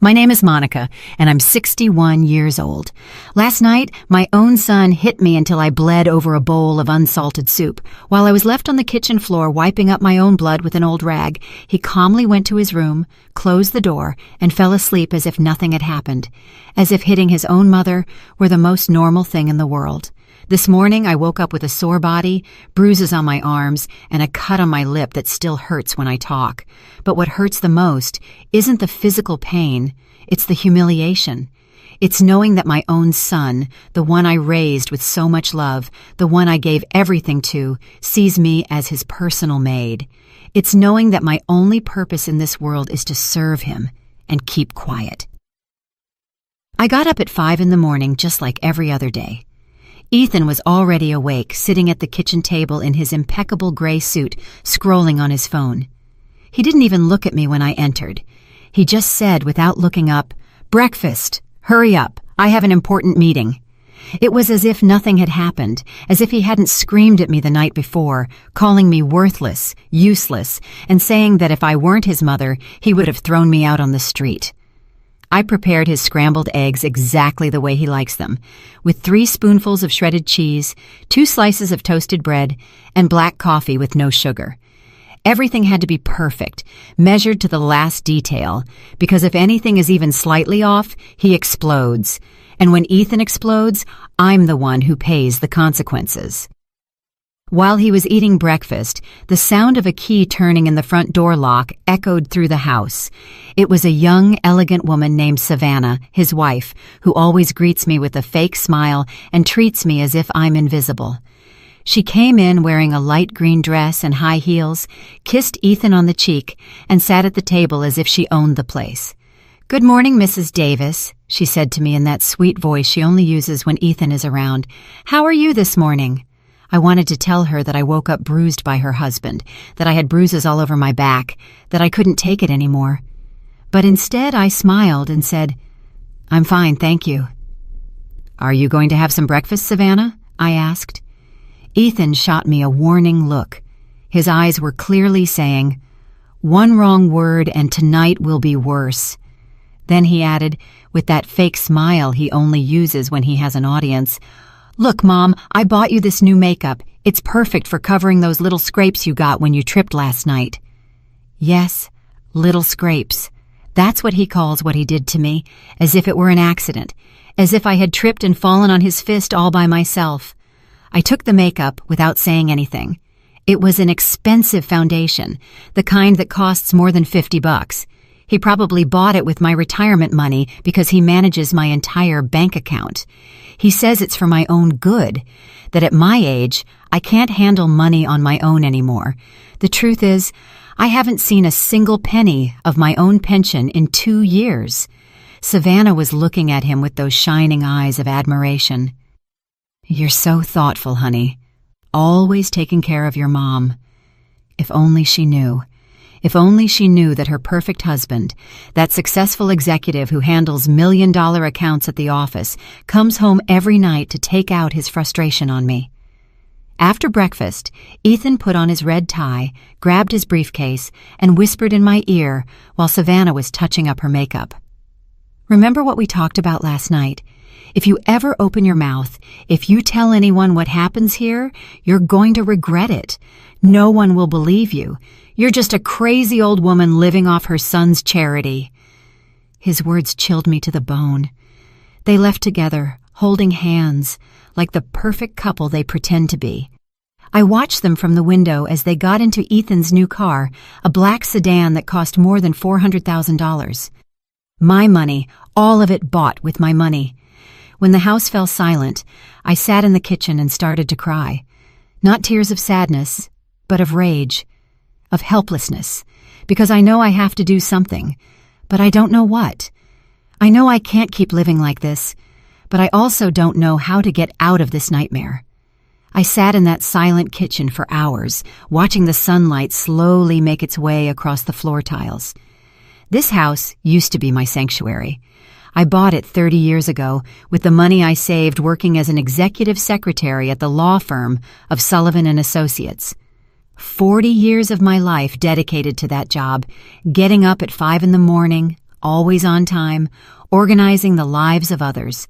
My name is Monica, and I'm 61 years old. Last night, my own son hit me until I bled over a bowl of unsalted soup. While I was left on the kitchen floor wiping up my own blood with an old rag, he calmly went to his room, closed the door, and fell asleep as if nothing had happened, as if hitting his own mother were the most normal thing in the world. This morning, I woke up with a sore body, bruises on my arms, and a cut on my lip that still hurts when I talk. But what hurts the most isn't the physical pain, it's the humiliation. It's knowing that my own son, the one I raised with so much love, the one I gave everything to, sees me as his personal maid. It's knowing that my only purpose in this world is to serve him and keep quiet. I got up at 5 in the morning just like every other day. Ethan was already awake, sitting at the kitchen table in his impeccable gray suit, scrolling on his phone. He didn't even look at me when I entered. He just said, without looking up, "Breakfast. Hurry up. I have an important meeting." It was as if nothing had happened, as if he hadn't screamed at me the night before, calling me worthless, useless, and saying that if I weren't his mother, he would have thrown me out on the street. I prepared his scrambled eggs exactly the way he likes them, with 3 spoonfuls of shredded cheese, 2 slices of toasted bread, and black coffee with no sugar. Everything had to be perfect, measured to the last detail, because if anything is even slightly off, he explodes. And when Ethan explodes, I'm the one who pays the consequences. While he was eating breakfast, the sound of a key turning in the front door lock echoed through the house. It was a young, elegant woman named Savannah, his wife, who always greets me with a fake smile and treats me as if I'm invisible. She came in wearing a light green dress and high heels, kissed Ethan on the cheek, and sat at the table as if she owned the place. "Good morning, Mrs. Davis," she said to me in that sweet voice she only uses when Ethan is around. "How are you this morning?" I wanted to tell her that I woke up bruised by her husband, that I had bruises all over my back, that I couldn't take it anymore. But instead I smiled and said, "I'm fine, thank you." "Are you going to have some breakfast, Savannah?" I asked. Ethan shot me a warning look. His eyes were clearly saying, "One wrong word and tonight will be worse." Then he added, with that fake smile he only uses when he has an audience, "Look, Mom, I bought you this new makeup. It's perfect for covering those little scrapes you got when you tripped last night." Yes, little scrapes. That's what he calls what he did to me, as if it were an accident, as if I had tripped and fallen on his fist all by myself. I took the makeup without saying anything. It was an expensive foundation, the kind that costs more than $50. He probably bought it with my retirement money because he manages my entire bank account. He says it's for my own good, that at my age, I can't handle money on my own anymore. The truth is, I haven't seen a single penny of my own pension in 2 years. Savannah was looking at him with those shining eyes of admiration. "You're so thoughtful, honey. Always taking care of your mom." If only she knew. If only she knew that her perfect husband, that successful executive who handles million-dollar accounts at the office, comes home every night to take out his frustration on me. After breakfast, Ethan put on his red tie, grabbed his briefcase, and whispered in my ear while Savannah was touching up her makeup. "Remember what we talked about last night? If you ever open your mouth, if you tell anyone what happens here, you're going to regret it. No one will believe you. You're just a crazy old woman living off her son's charity." His words chilled me to the bone. They left together, holding hands, like the perfect couple they pretend to be. I watched them from the window as they got into Ethan's new car, a black sedan that cost more than $400,000. My money, all of it bought with my money. When the house fell silent, I sat in the kitchen and started to cry. Not tears of sadness, but of rage, of helplessness, because I know I have to do something, but I don't know what. I know I can't keep living like this, but I also don't know how to get out of this nightmare. I sat in that silent kitchen for hours, watching the sunlight slowly make its way across the floor tiles. This house used to be my sanctuary. I bought it 30 years ago with the money I saved working as an executive secretary at the law firm of Sullivan and Associates. 40 years of my life dedicated to that job, getting up at 5 in the morning, always on time, organizing the lives of others.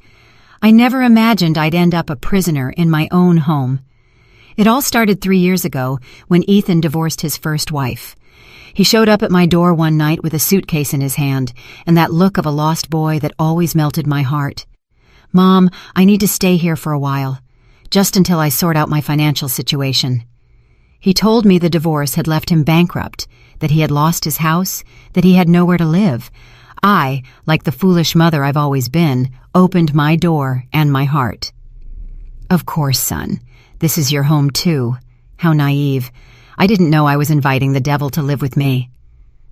I never imagined I'd end up a prisoner in my own home. It all started 3 years ago when Ethan divorced his first wife. He showed up at my door one night with a suitcase in his hand and that look of a lost boy that always melted my heart. "Mom, I need to stay here for a while, just until I sort out my financial situation." He told me the divorce had left him bankrupt, that he had lost his house, that he had nowhere to live. I, like the foolish mother I've always been, opened my door and my heart. "Of course, son. This is your home too." How naive. I didn't know I was inviting the devil to live with me.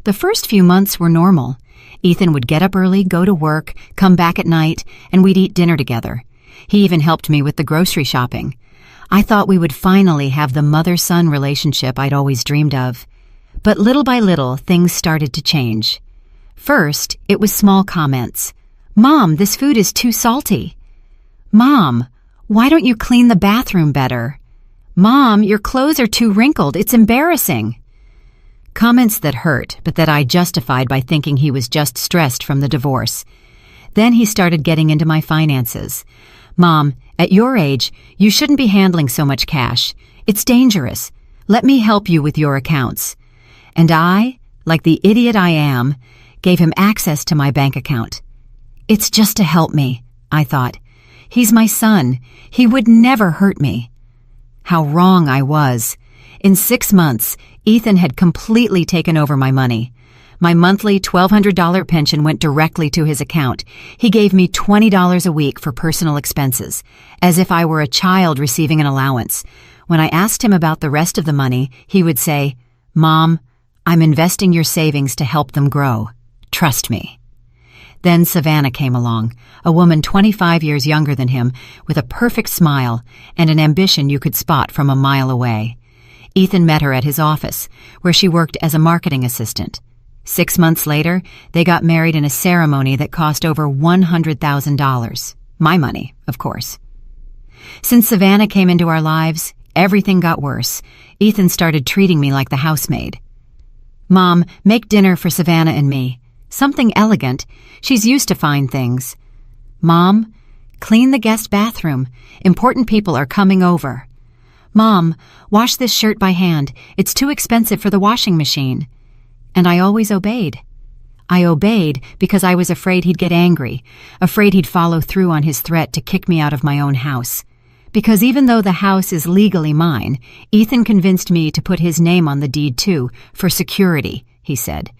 The first few months were normal. Ethan would get up early, go to work, come back at night, and we'd eat dinner together. He even helped me with the grocery shopping. I thought we would finally have the mother-son relationship I'd always dreamed of. But little by little, things started to change. First, it was small comments. "Mom, this food is too salty." "Mom, why don't you clean the bathroom better?" "Mom, your clothes are too wrinkled. It's embarrassing." Comments that hurt, but that I justified by thinking he was just stressed from the divorce. Then he started getting into my finances. "Mom, at your age, you shouldn't be handling so much cash. It's dangerous. Let me help you with your accounts." And I, like the idiot I am, gave him access to my bank account. It's just to help me, I thought. He's my son. He would never hurt me. How wrong I was. In 6 months, Ethan had completely taken over my money. My monthly $1,200 pension went directly to his account. He gave me $20 a week for personal expenses, as if I were a child receiving an allowance. When I asked him about the rest of the money, he would say, "Mom, I'm investing your savings to help them grow. Trust me." Then Savannah came along, a woman 25 years younger than him, with a perfect smile and an ambition you could spot from a mile away. Ethan met her at his office, where she worked as a marketing assistant. 6 months later, they got married in a ceremony that cost over $100,000. My money, of course. Since Savannah came into our lives, everything got worse. Ethan started treating me like the housemaid. "Mom, make dinner for Savannah and me. Something elegant. She's used to fine things." "Mom, clean the guest bathroom. Important people are coming over." "Mom, wash this shirt by hand. It's too expensive for the washing machine." And I always obeyed. I obeyed because I was afraid he'd get angry, afraid he'd follow through on his threat to kick me out of my own house. Because even though the house is legally mine, Ethan convinced me to put his name on the deed too, for security, he said.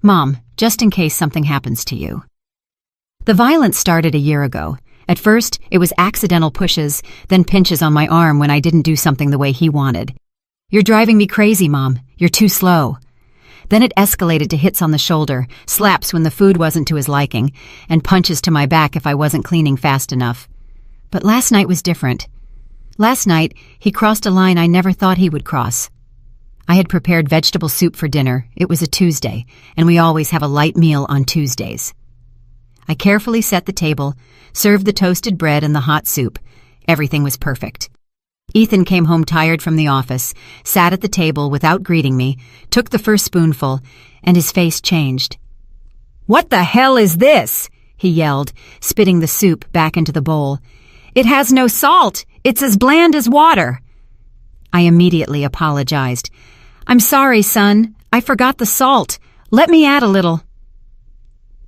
"Mom, just in case something happens to you." The violence started a year ago. At first, it was accidental pushes, then pinches on my arm when I didn't do something the way he wanted. "You're driving me crazy, Mom. You're too slow." Then it escalated to hits on the shoulder, slaps when the food wasn't to his liking, and punches to my back if I wasn't cleaning fast enough. But last night was different. Last night, he crossed a line I never thought he would cross. I had prepared vegetable soup for dinner. It was a Tuesday, and we always have a light meal on Tuesdays. I carefully set the table, served the toasted bread and the hot soup. Everything was perfect. Ethan came home tired from the office, sat at the table without greeting me, took the first spoonful, and his face changed. "What the hell is this?" he yelled, spitting the soup back into the bowl. "It has no salt. It's as bland as water." I immediately apologized. "I'm sorry, son. I forgot the salt. Let me add a little."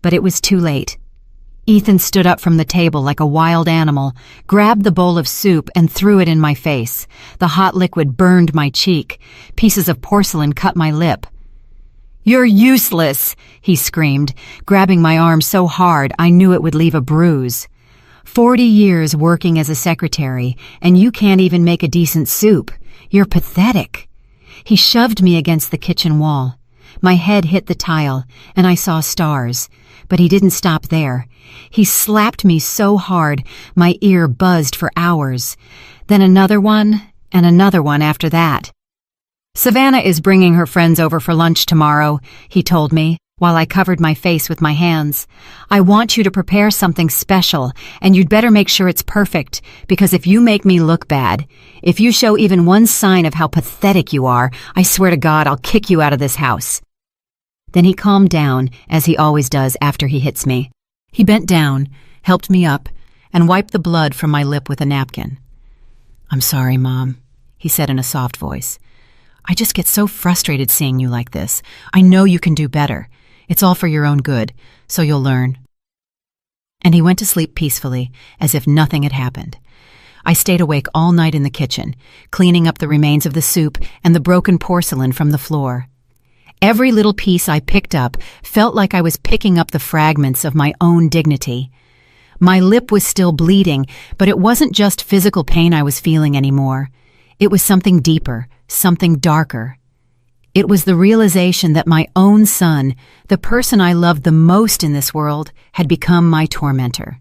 But it was too late. Ethan stood up from the table like a wild animal, grabbed the bowl of soup and threw it in my face. The hot liquid burned my cheek. Pieces of porcelain cut my lip. "You're useless," he screamed, grabbing my arm so hard I knew it would leave a bruise. 40 years working as a secretary, and you can't even make a decent soup. You're pathetic. He shoved me against the kitchen wall. My head hit the tile, and I saw stars. But he didn't stop there. He slapped me so hard, my ear buzzed for hours. Then another one, and another one after that. "Savannah is bringing her friends over for lunch tomorrow," he told me, while I covered my face with my hands. "I want you to prepare something special, and you'd better make sure it's perfect, because if you make me look bad, if you show even one sign of how pathetic you are, I swear to God I'll kick you out of this house." Then he calmed down, as he always does after he hits me. He bent down, helped me up, and wiped the blood from my lip with a napkin. "I'm sorry, Mom," he said in a soft voice. "I just get so frustrated seeing you like this. I know you can do better. It's all for your own good, so you'll learn." And he went to sleep peacefully, as if nothing had happened. I stayed awake all night in the kitchen, cleaning up the remains of the soup and the broken porcelain from the floor. Every little piece I picked up felt like I was picking up the fragments of my own dignity. My lip was still bleeding, but it wasn't just physical pain I was feeling anymore. It was something deeper, something darker. It was the realization that my own son, the person I loved the most in this world, had become my tormentor.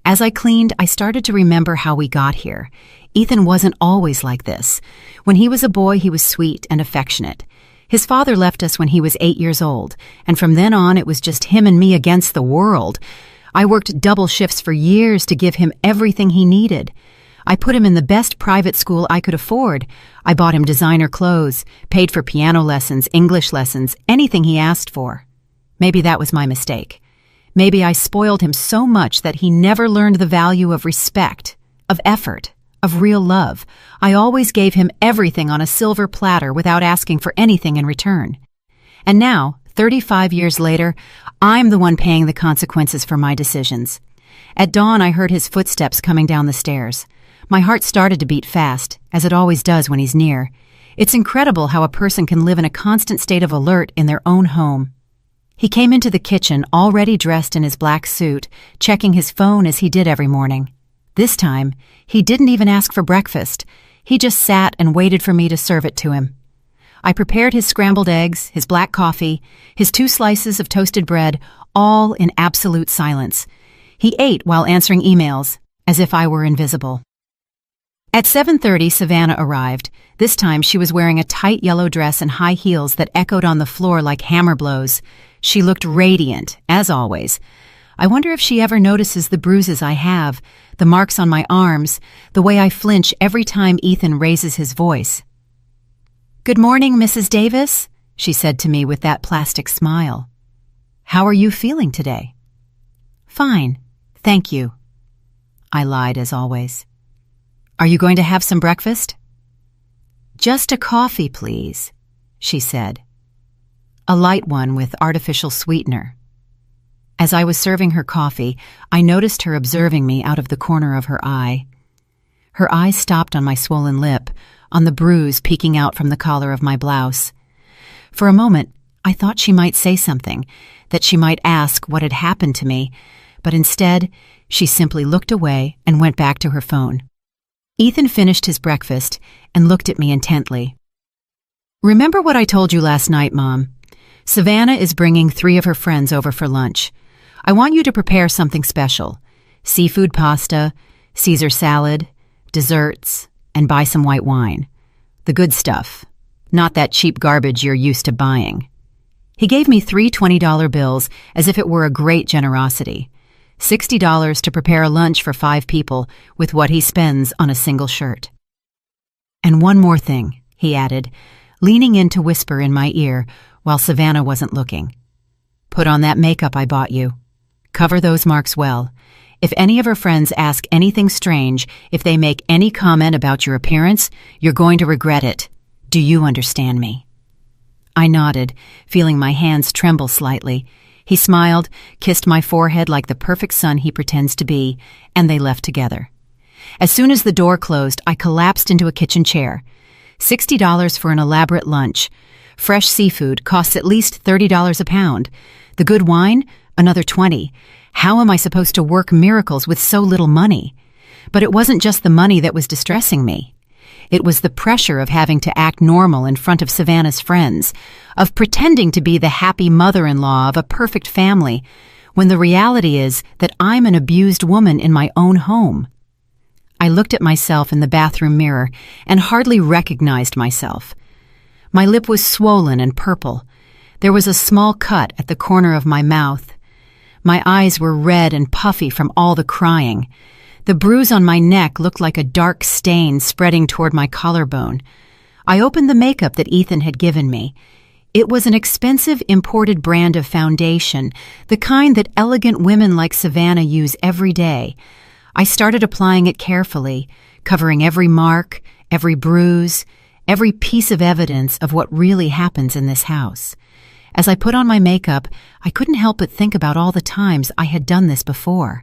As I cleaned, I started to remember how we got here. Ethan wasn't always like this. When he was a boy, he was sweet and affectionate. His father left us when he was 8 years old, and from then on it was just him and me against the world. I worked double shifts for years to give him everything he needed. I put him in the best private school I could afford. I bought him designer clothes, paid for piano lessons, English lessons, anything he asked for. Maybe that was my mistake. Maybe I spoiled him so much that he never learned the value of respect, of effort, of real love. I always gave him everything on a silver platter without asking for anything in return. And now, 35 years later, I'm the one paying the consequences for my decisions. At dawn, I heard his footsteps coming down the stairs. My heart started to beat fast, as it always does when he's near. It's incredible how a person can live in a constant state of alert in their own home. He came into the kitchen already dressed in his black suit, checking his phone as he did every morning. This time, he didn't even ask for breakfast. He just sat and waited for me to serve it to him. I prepared his scrambled eggs, his black coffee, his 2 slices of toasted bread, all in absolute silence. He ate while answering emails, as if I were invisible. At 7:30, Savannah arrived. This time she was wearing a tight yellow dress and high heels that echoed on the floor like hammer blows. She looked radiant, as always. I wonder if she ever notices the bruises I have, the marks on my arms, the way I flinch every time Ethan raises his voice. "Good morning, Mrs. Davis," she said to me with that plastic smile. "How are you feeling today?" "Fine, thank you." I lied as always. "Are you going to have some breakfast?" "Just a coffee, please," she said. A light one with artificial sweetener. As I was serving her coffee, I noticed her observing me out of the corner of her eye. Her eyes stopped on my swollen lip, on the bruise peeking out from the collar of my blouse. For a moment, I thought she might say something, that she might ask what had happened to me, but instead, she simply looked away and went back to her phone. Ethan finished his breakfast and looked at me intently. "Remember what I told you last night, Mom? Savannah is bringing 3 of her friends over for lunch. I want you to prepare something special. Seafood pasta, Caesar salad, desserts, and buy some white wine. The good stuff, not that cheap garbage you're used to buying." He gave me 3 $20 bills as if it were a great generosity. $60 to prepare a lunch for 5 people with what he spends on a single shirt. "And one more thing," he added, leaning in to whisper in my ear while Savannah wasn't looking. "Put on that makeup I bought you. Cover those marks well. If any of her friends ask anything strange, if they make any comment about your appearance, you're going to regret it. Do you understand me?" I nodded, feeling my hands tremble slightly. He smiled, kissed my forehead like the perfect son he pretends to be, and they left together. As soon as the door closed, I collapsed into a kitchen chair. $60 for an elaborate lunch. Fresh seafood costs at least $30 a pound. The good wine? Another $20. How am I supposed to work miracles with so little money? But it wasn't just the money that was distressing me. It was the pressure of having to act normal in front of Savannah's friends, of pretending to be the happy mother-in-law of a perfect family, when the reality is that I'm an abused woman in my own home. I looked at myself in the bathroom mirror and hardly recognized myself. My lip was swollen and purple. There was a small cut at the corner of my mouth. My eyes were red and puffy from all the crying. The bruise on my neck looked like a dark stain spreading toward my collarbone. I opened the makeup that Ethan had given me. It was an expensive imported brand of foundation, the kind that elegant women like Savannah use every day. I started applying it carefully, covering every mark, every bruise, every piece of evidence of what really happens in this house. As I put on my makeup, I couldn't help but think about all the times I had done this before.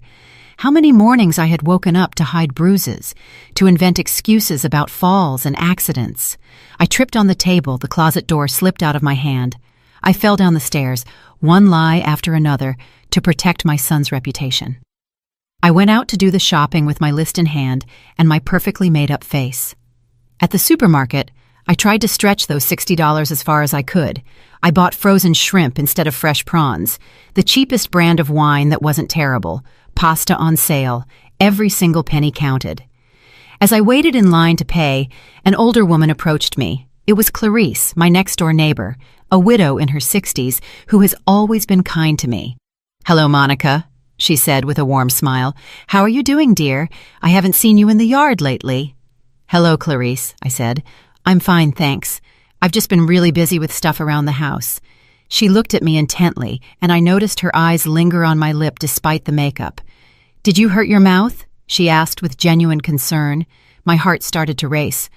How many mornings I had woken up to hide bruises, to invent excuses about falls and accidents. I tripped on the table, the closet door slipped out of my hand. I fell down the stairs, one lie after another, to protect my son's reputation. I went out to do the shopping with my list in hand and my perfectly made-up face. At the supermarket, I tried to stretch those $60 as far as I could. I bought frozen shrimp instead of fresh prawns, the cheapest brand of wine that wasn't terrible, pasta on sale, every single penny counted. As I waited in line to pay, an older woman approached me. It was Clarice, my next-door neighbor, a widow in her 60s who has always been kind to me. "Hello, Monica," she said with a warm smile. "How are you doing, dear? I haven't seen you in the yard lately." "Hello, Clarice," I said. "I'm fine, thanks. I've just been really busy with stuff around the house." She looked at me intently, and I noticed her eyes linger on my lip despite the makeup. "Did you hurt your mouth?" she asked with genuine concern. My heart started to race.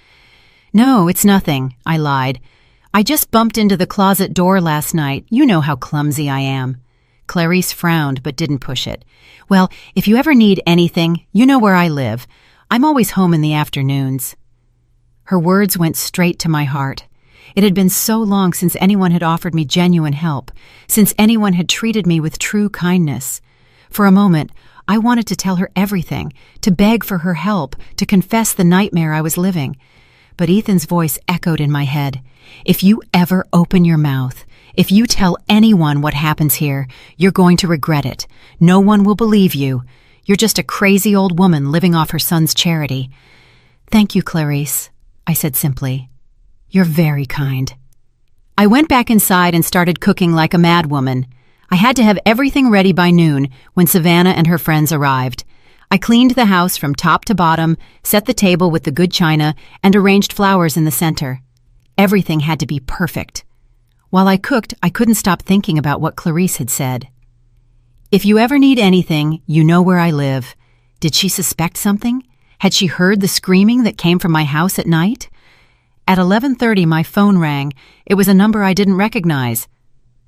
"No, it's nothing," I lied. "I just bumped into the closet door last night. You know how clumsy I am." Clarice frowned but didn't push it. "Well, if you ever need anything, you know where I live. I'm always home in the afternoons." Her words went straight to my heart. It had been so long since anyone had offered me genuine help, since anyone had treated me with true kindness. For a moment, I wanted to tell her everything, to beg for her help, to confess the nightmare I was living. But Ethan's voice echoed in my head. "If you ever open your mouth, if you tell anyone what happens here, you're going to regret it. No one will believe you. You're just a crazy old woman living off her son's charity." "Thank you, Clarice," I said simply. "You're very kind." I went back inside and started cooking like a madwoman. I had to have everything ready by noon when Savannah and her friends arrived. I cleaned the house from top to bottom, set the table with the good china, and arranged flowers in the center. Everything had to be perfect. While I cooked, I couldn't stop thinking about what Clarice had said. "If you ever need anything, you know where I live." Did she suspect something? Had she heard the screaming that came from my house at night? At 11:30, my phone rang. It was a number I didn't recognize.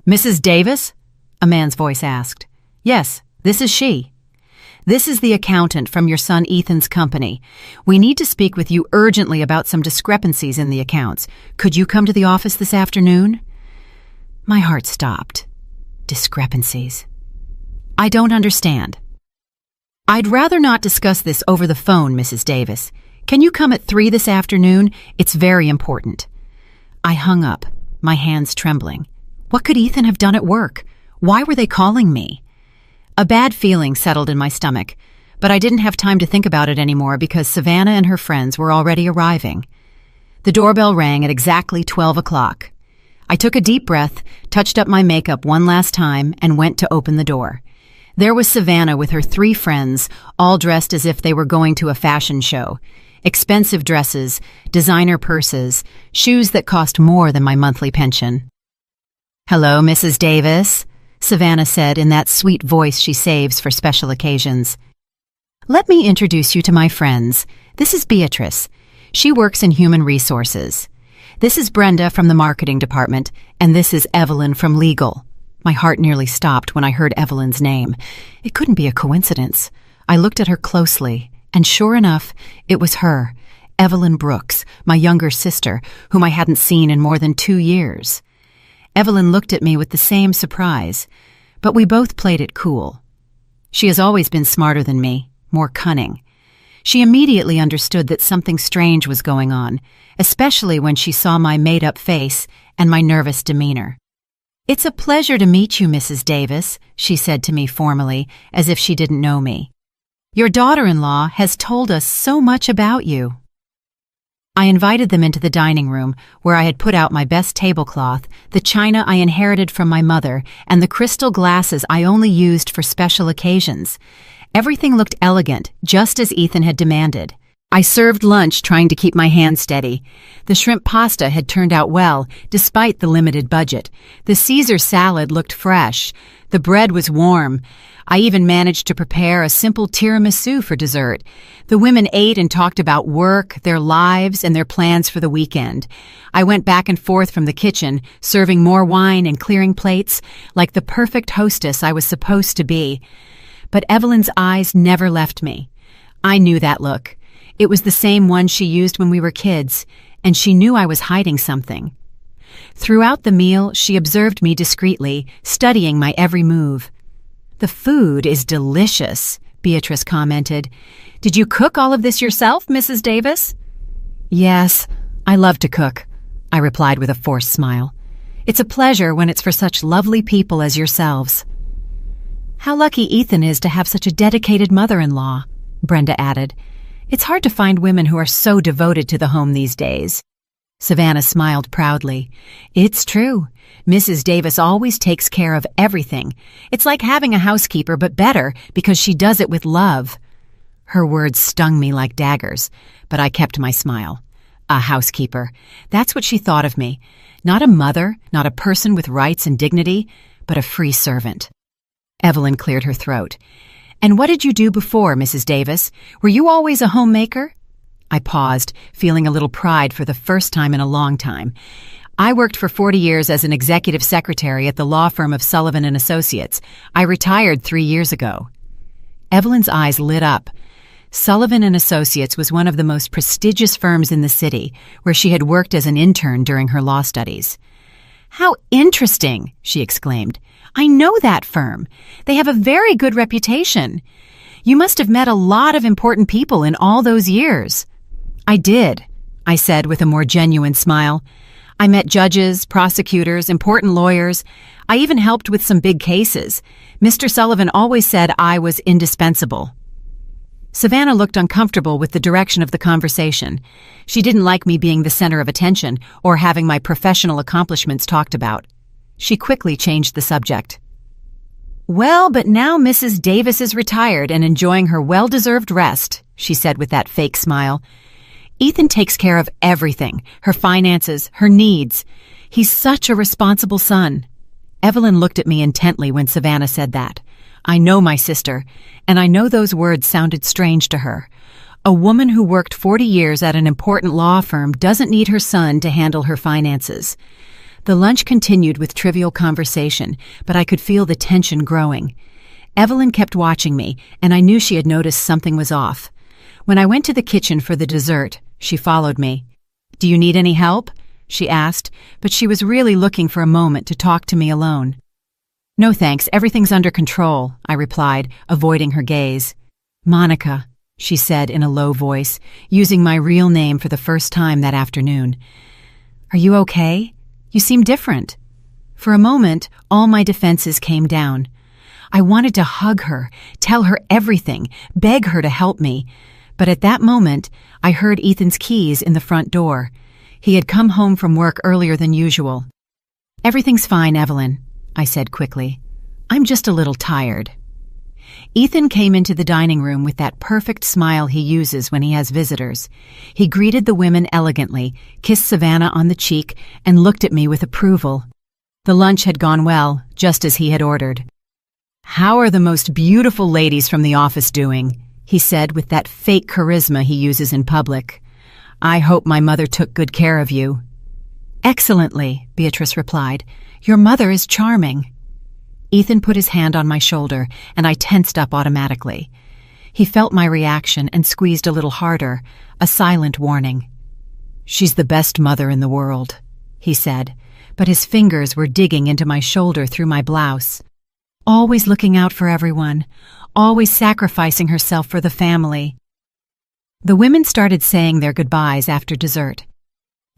"Mrs. Davis?" a man's voice asked. "Yes, this is she." "This is the accountant from your son Ethan's company. We need to speak with you urgently about some discrepancies in the accounts. Could you come to the office this afternoon?" My heart stopped. Discrepancies. "I don't understand." "I'd rather not discuss this over the phone, Mrs. Davis. Can you come at 3 this afternoon? It's very important." I hung up, my hands trembling. What could Ethan have done at work? Why were they calling me? A bad feeling settled in my stomach, but I didn't have time to think about it anymore because Savannah and her friends were already arriving. The doorbell rang at exactly 12 o'clock. I took a deep breath, touched up my makeup one last time, and went to open the door. There was Savannah with her 3 friends, all dressed as if they were going to a fashion show. Expensive dresses, designer purses, shoes that cost more than my monthly pension. "Hello, Mrs. Davis," Savannah said in that sweet voice she saves for special occasions. "Let me introduce you to my friends. This is Beatrice. She works in human resources. This is Brenda from the marketing department, and this is Evelyn from legal." My heart nearly stopped when I heard Evelyn's name. It couldn't be a coincidence. I looked at her closely, and sure enough, it was her, Evelyn Brooks, my younger sister, whom I hadn't seen in more than 2 years. Evelyn looked at me with the same surprise, but we both played it cool. She has always been smarter than me, more cunning. She immediately understood that something strange was going on, especially when she saw my made-up face and my nervous demeanor. "It's a pleasure to meet you, Mrs. Davis," she said to me formally, as if she didn't know me. "Your daughter-in-law has told us so much about you." I invited them into the dining room, where I had put out my best tablecloth, the china I inherited from my mother, and the crystal glasses I only used for special occasions. Everything looked elegant, just as Ethan had demanded. I served lunch trying to keep my hand steady. The shrimp pasta had turned out well, despite the limited budget. The Caesar salad looked fresh. The bread was warm. I even managed to prepare a simple tiramisu for dessert. The women ate and talked about work, their lives, and their plans for the weekend. I went back and forth from the kitchen, serving more wine and clearing plates, like the perfect hostess I was supposed to be. But Evelyn's eyes never left me. I knew that look. It was the same one she used when we were kids, and she knew I was hiding something. Throughout the meal, she observed me discreetly, studying my every move. "The food is delicious," Beatrice commented. "Did you cook all of this yourself, Mrs. Davis?" "Yes, I love to cook," I replied with a forced smile. "It's a pleasure when it's for such lovely people as yourselves." "How lucky Ethan is to have such a dedicated mother-in-law," Brenda added. "It's hard to find women who are so devoted to the home these days." Savannah smiled proudly. "It's true. Mrs. Davis always takes care of everything. It's like having a housekeeper, but better because she does it with love." Her words stung me like daggers, but I kept my smile. A housekeeper. That's what she thought of me. Not a mother, not a person with rights and dignity, but a free servant. Evelyn cleared her throat. "And what did you do before, Mrs. Davis? Were you always a homemaker?" I paused, feeling a little pride for the first time in a long time. "I worked for 40 years as an executive secretary at the law firm of Sullivan & Associates. I retired 3 years ago." Evelyn's eyes lit up. Sullivan & Associates was one of the most prestigious firms in the city, where she had worked as an intern during her law studies. "How interesting!" she exclaimed. "I know that firm. They have a very good reputation. You must have met a lot of important people in all those years." "I did," I said with a more genuine smile. "I met judges, prosecutors, important lawyers. I even helped with some big cases. Mr. Sullivan always said I was indispensable." Savannah looked uncomfortable with the direction of the conversation. She didn't like me being the center of attention or having my professional accomplishments talked about. She quickly changed the subject. "Well, but now Mrs. Davis is retired and enjoying her well-deserved rest," she said with that fake smile. "Ethan takes care of everything, her finances, her needs. He's such a responsible son." Evelyn looked at me intently when Savannah said that. I know my sister, and I know those words sounded strange to her. A woman who worked 40 years at an important law firm doesn't need her son to handle her finances. The lunch continued with trivial conversation, but I could feel the tension growing. Evelyn kept watching me, and I knew she had noticed something was off. When I went to the kitchen for the dessert, she followed me. "Do you need any help?" she asked, but she was really looking for a moment to talk to me alone. "No thanks, everything's under control," I replied, avoiding her gaze. "Monica," she said in a low voice, using my real name for the first time that afternoon. "Are you okay? You seem different." For a moment, all my defenses came down. I wanted to hug her, tell her everything, beg her to help me. But at that moment, I heard Ethan's keys in the front door. He had come home from work earlier than usual. "Everything's fine, Evelyn," I said quickly. "I'm just a little tired." Ethan came into the dining room with that perfect smile he uses when he has visitors. He greeted the women elegantly, kissed Savannah on the cheek, and looked at me with approval. The lunch had gone well, just as he had ordered. "How are the most beautiful ladies from the office doing?" he said with that fake charisma he uses in public. "I hope my mother took good care of you." "Excellently," Beatrice replied. "Your mother is charming." Ethan put his hand on my shoulder, and I tensed up automatically. He felt my reaction and squeezed a little harder, a silent warning. "She's the best mother in the world," he said, but his fingers were digging into my shoulder through my blouse. "Always looking out for everyone, always sacrificing herself for the family." The women started saying their goodbyes after dessert.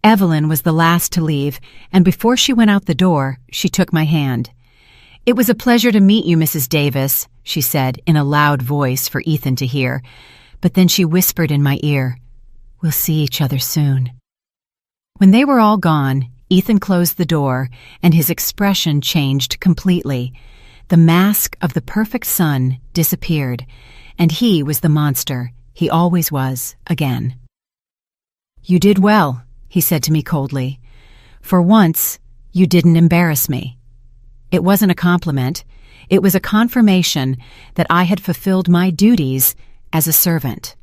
Evelyn was the last to leave, and before she went out the door, she took my hand. "It was a pleasure to meet you, Mrs. Davis," she said in a loud voice for Ethan to hear, but then she whispered in my ear, "We'll see each other soon." When they were all gone, Ethan closed the door, and his expression changed completely. The mask of the perfect son disappeared, and he was the monster, He always was, again. "You did well," he said to me coldly. "For once, you didn't embarrass me." It wasn't a compliment. It was a confirmation that I had fulfilled my duties as a servant.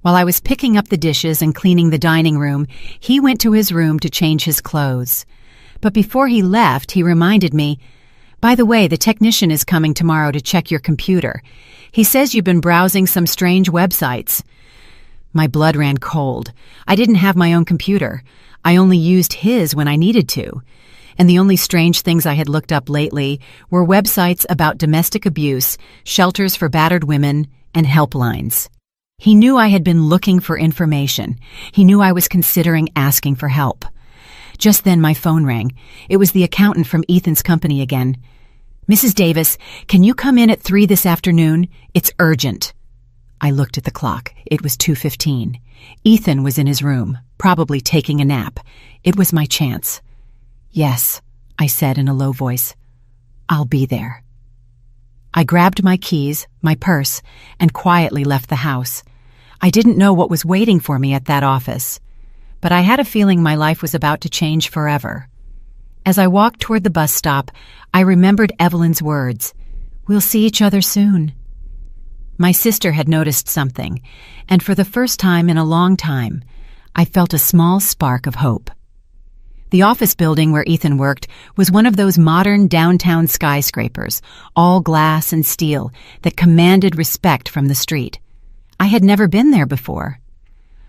While I was picking up the dishes and cleaning the dining room, he went to his room to change his clothes. But before he left, he reminded me, "By the way, the technician is coming tomorrow to check your computer. He says you've been browsing some strange websites." My blood ran cold. I didn't have my own computer. I only used his when I needed to. And the only strange things I had looked up lately were websites about domestic abuse, shelters for battered women, and helplines. He knew I had been looking for information. He knew I was considering asking for help. Just then my phone rang. It was the accountant from Ethan's company again. "Mrs. Davis, can you come in at 3 this afternoon? It's urgent." I looked at the clock. It was 2:15. Ethan was in his room, probably taking a nap. It was my chance. "Yes," I said in a low voice. "I'll be there." I grabbed my keys, my purse, and quietly left the house. I didn't know what was waiting for me at that office, but I had a feeling my life was about to change forever. As I walked toward the bus stop, I remembered Evelyn's words, "We'll see each other soon." My sister had noticed something, and for the first time in a long time, I felt a small spark of hope. The office building where Ethan worked was one of those modern downtown skyscrapers, all glass and steel, that commanded respect from the street. I had never been there before.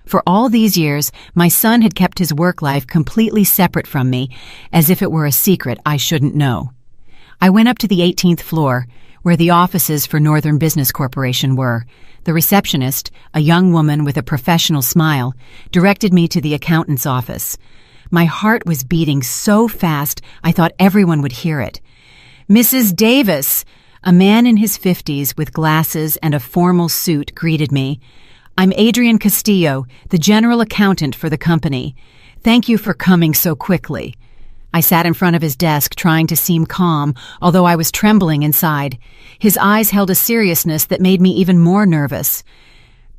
For all these years, my son had kept his work life completely separate from me, as if it were a secret I shouldn't know. I went up to the 18th floor, where the offices for Northern Business Corporation were. The receptionist, a young woman with a professional smile, directed me to the accountant's office. My heart was beating so fast I thought everyone would hear it. "Mrs. Davis!" A man in his 50s with glasses and a formal suit greeted me. "I'm Adrian Castillo, the general accountant for the company. Thank you for coming so quickly." I sat in front of his desk trying to seem calm, although I was trembling inside. His eyes held a seriousness that made me even more nervous.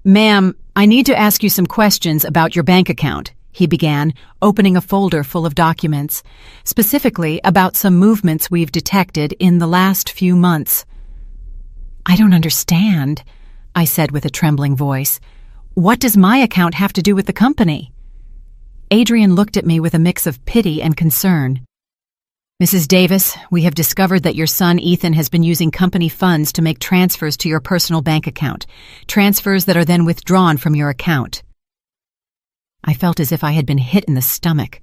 "Ma'am, I need to ask you some questions about your bank account," he began, opening a folder full of documents, specifically about some movements we've detected in the last few months. "I don't understand," I said with a trembling voice. "What does my account have to do with the company?" Adrian looked at me with a mix of pity and concern. "Mrs. Davis, we have discovered that your son Ethan has been using company funds to make transfers to your personal bank account, transfers that are then withdrawn from your account." I felt as if I had been hit in the stomach.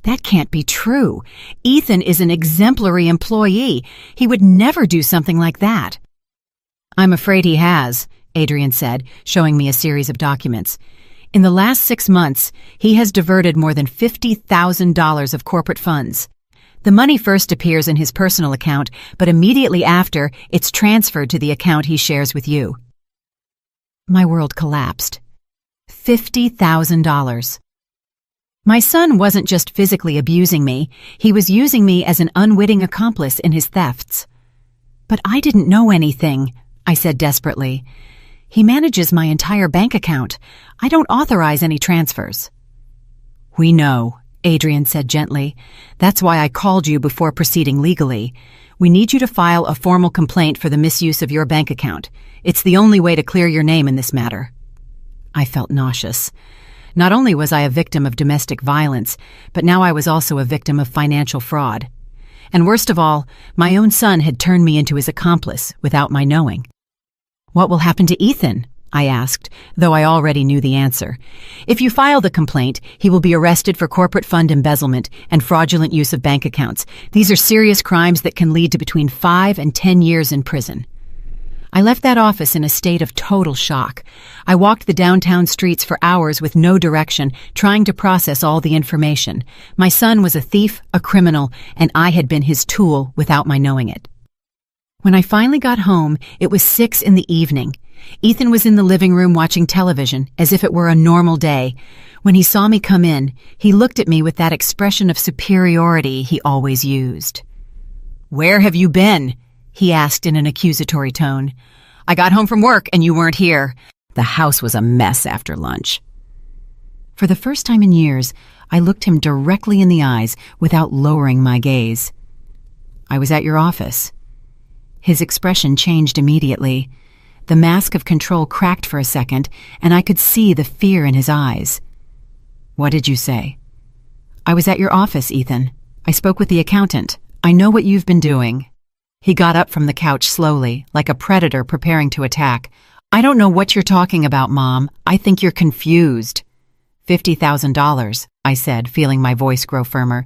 That can't be true. Ethan is an exemplary employee. He would never do something like that. "I'm afraid he has," Adrian said, showing me a series of documents. "In the last 6 months, he has diverted more than $50,000 of corporate funds. The money first appears in his personal account, but immediately after, it's transferred to the account he shares with you." My world collapsed. $50,000. My son wasn't just physically abusing me, he was using me as an unwitting accomplice in his thefts. "But I didn't know anything," I said desperately. "He manages my entire bank account. I don't authorize any transfers." "We know," Adrian said gently. "That's why I called you before proceeding legally. We need you to file a formal complaint for the misuse of your bank account. It's the only way to clear your name in this matter." I felt nauseous. Not only was I a victim of domestic violence, but now I was also a victim of financial fraud. And worst of all, my own son had turned me into his accomplice without my knowing. "What will happen to Ethan?" I asked, though I already knew the answer. "If you file the complaint, he will be arrested for corporate fund embezzlement and fraudulent use of bank accounts. These are serious crimes that can lead to between 5 and 10 years in prison." I left that office in a state of total shock. I walked the downtown streets for hours with no direction, trying to process all the information. My son was a thief, a criminal, and I had been his tool without my knowing it. When I finally got home, it was 6 in the evening. Ethan was in the living room watching television, as if it were a normal day. When he saw me come in, he looked at me with that expression of superiority he always used. "Where have you been?" he asked in an accusatory tone. "I got home from work and you weren't here. The house was a mess after lunch. For the first time in years, I looked him directly in the eyes without lowering my gaze. I was at your office. His expression changed immediately. The mask of control cracked for a second, and I could see the fear in his eyes. What did you say? I was at your office, Ethan. I spoke with the accountant. I know what you've been doing. He got up from the couch slowly, like a predator preparing to attack. I don't know what you're talking about, Mom. I think you're confused. $50,000, I said, feeling my voice grow firmer.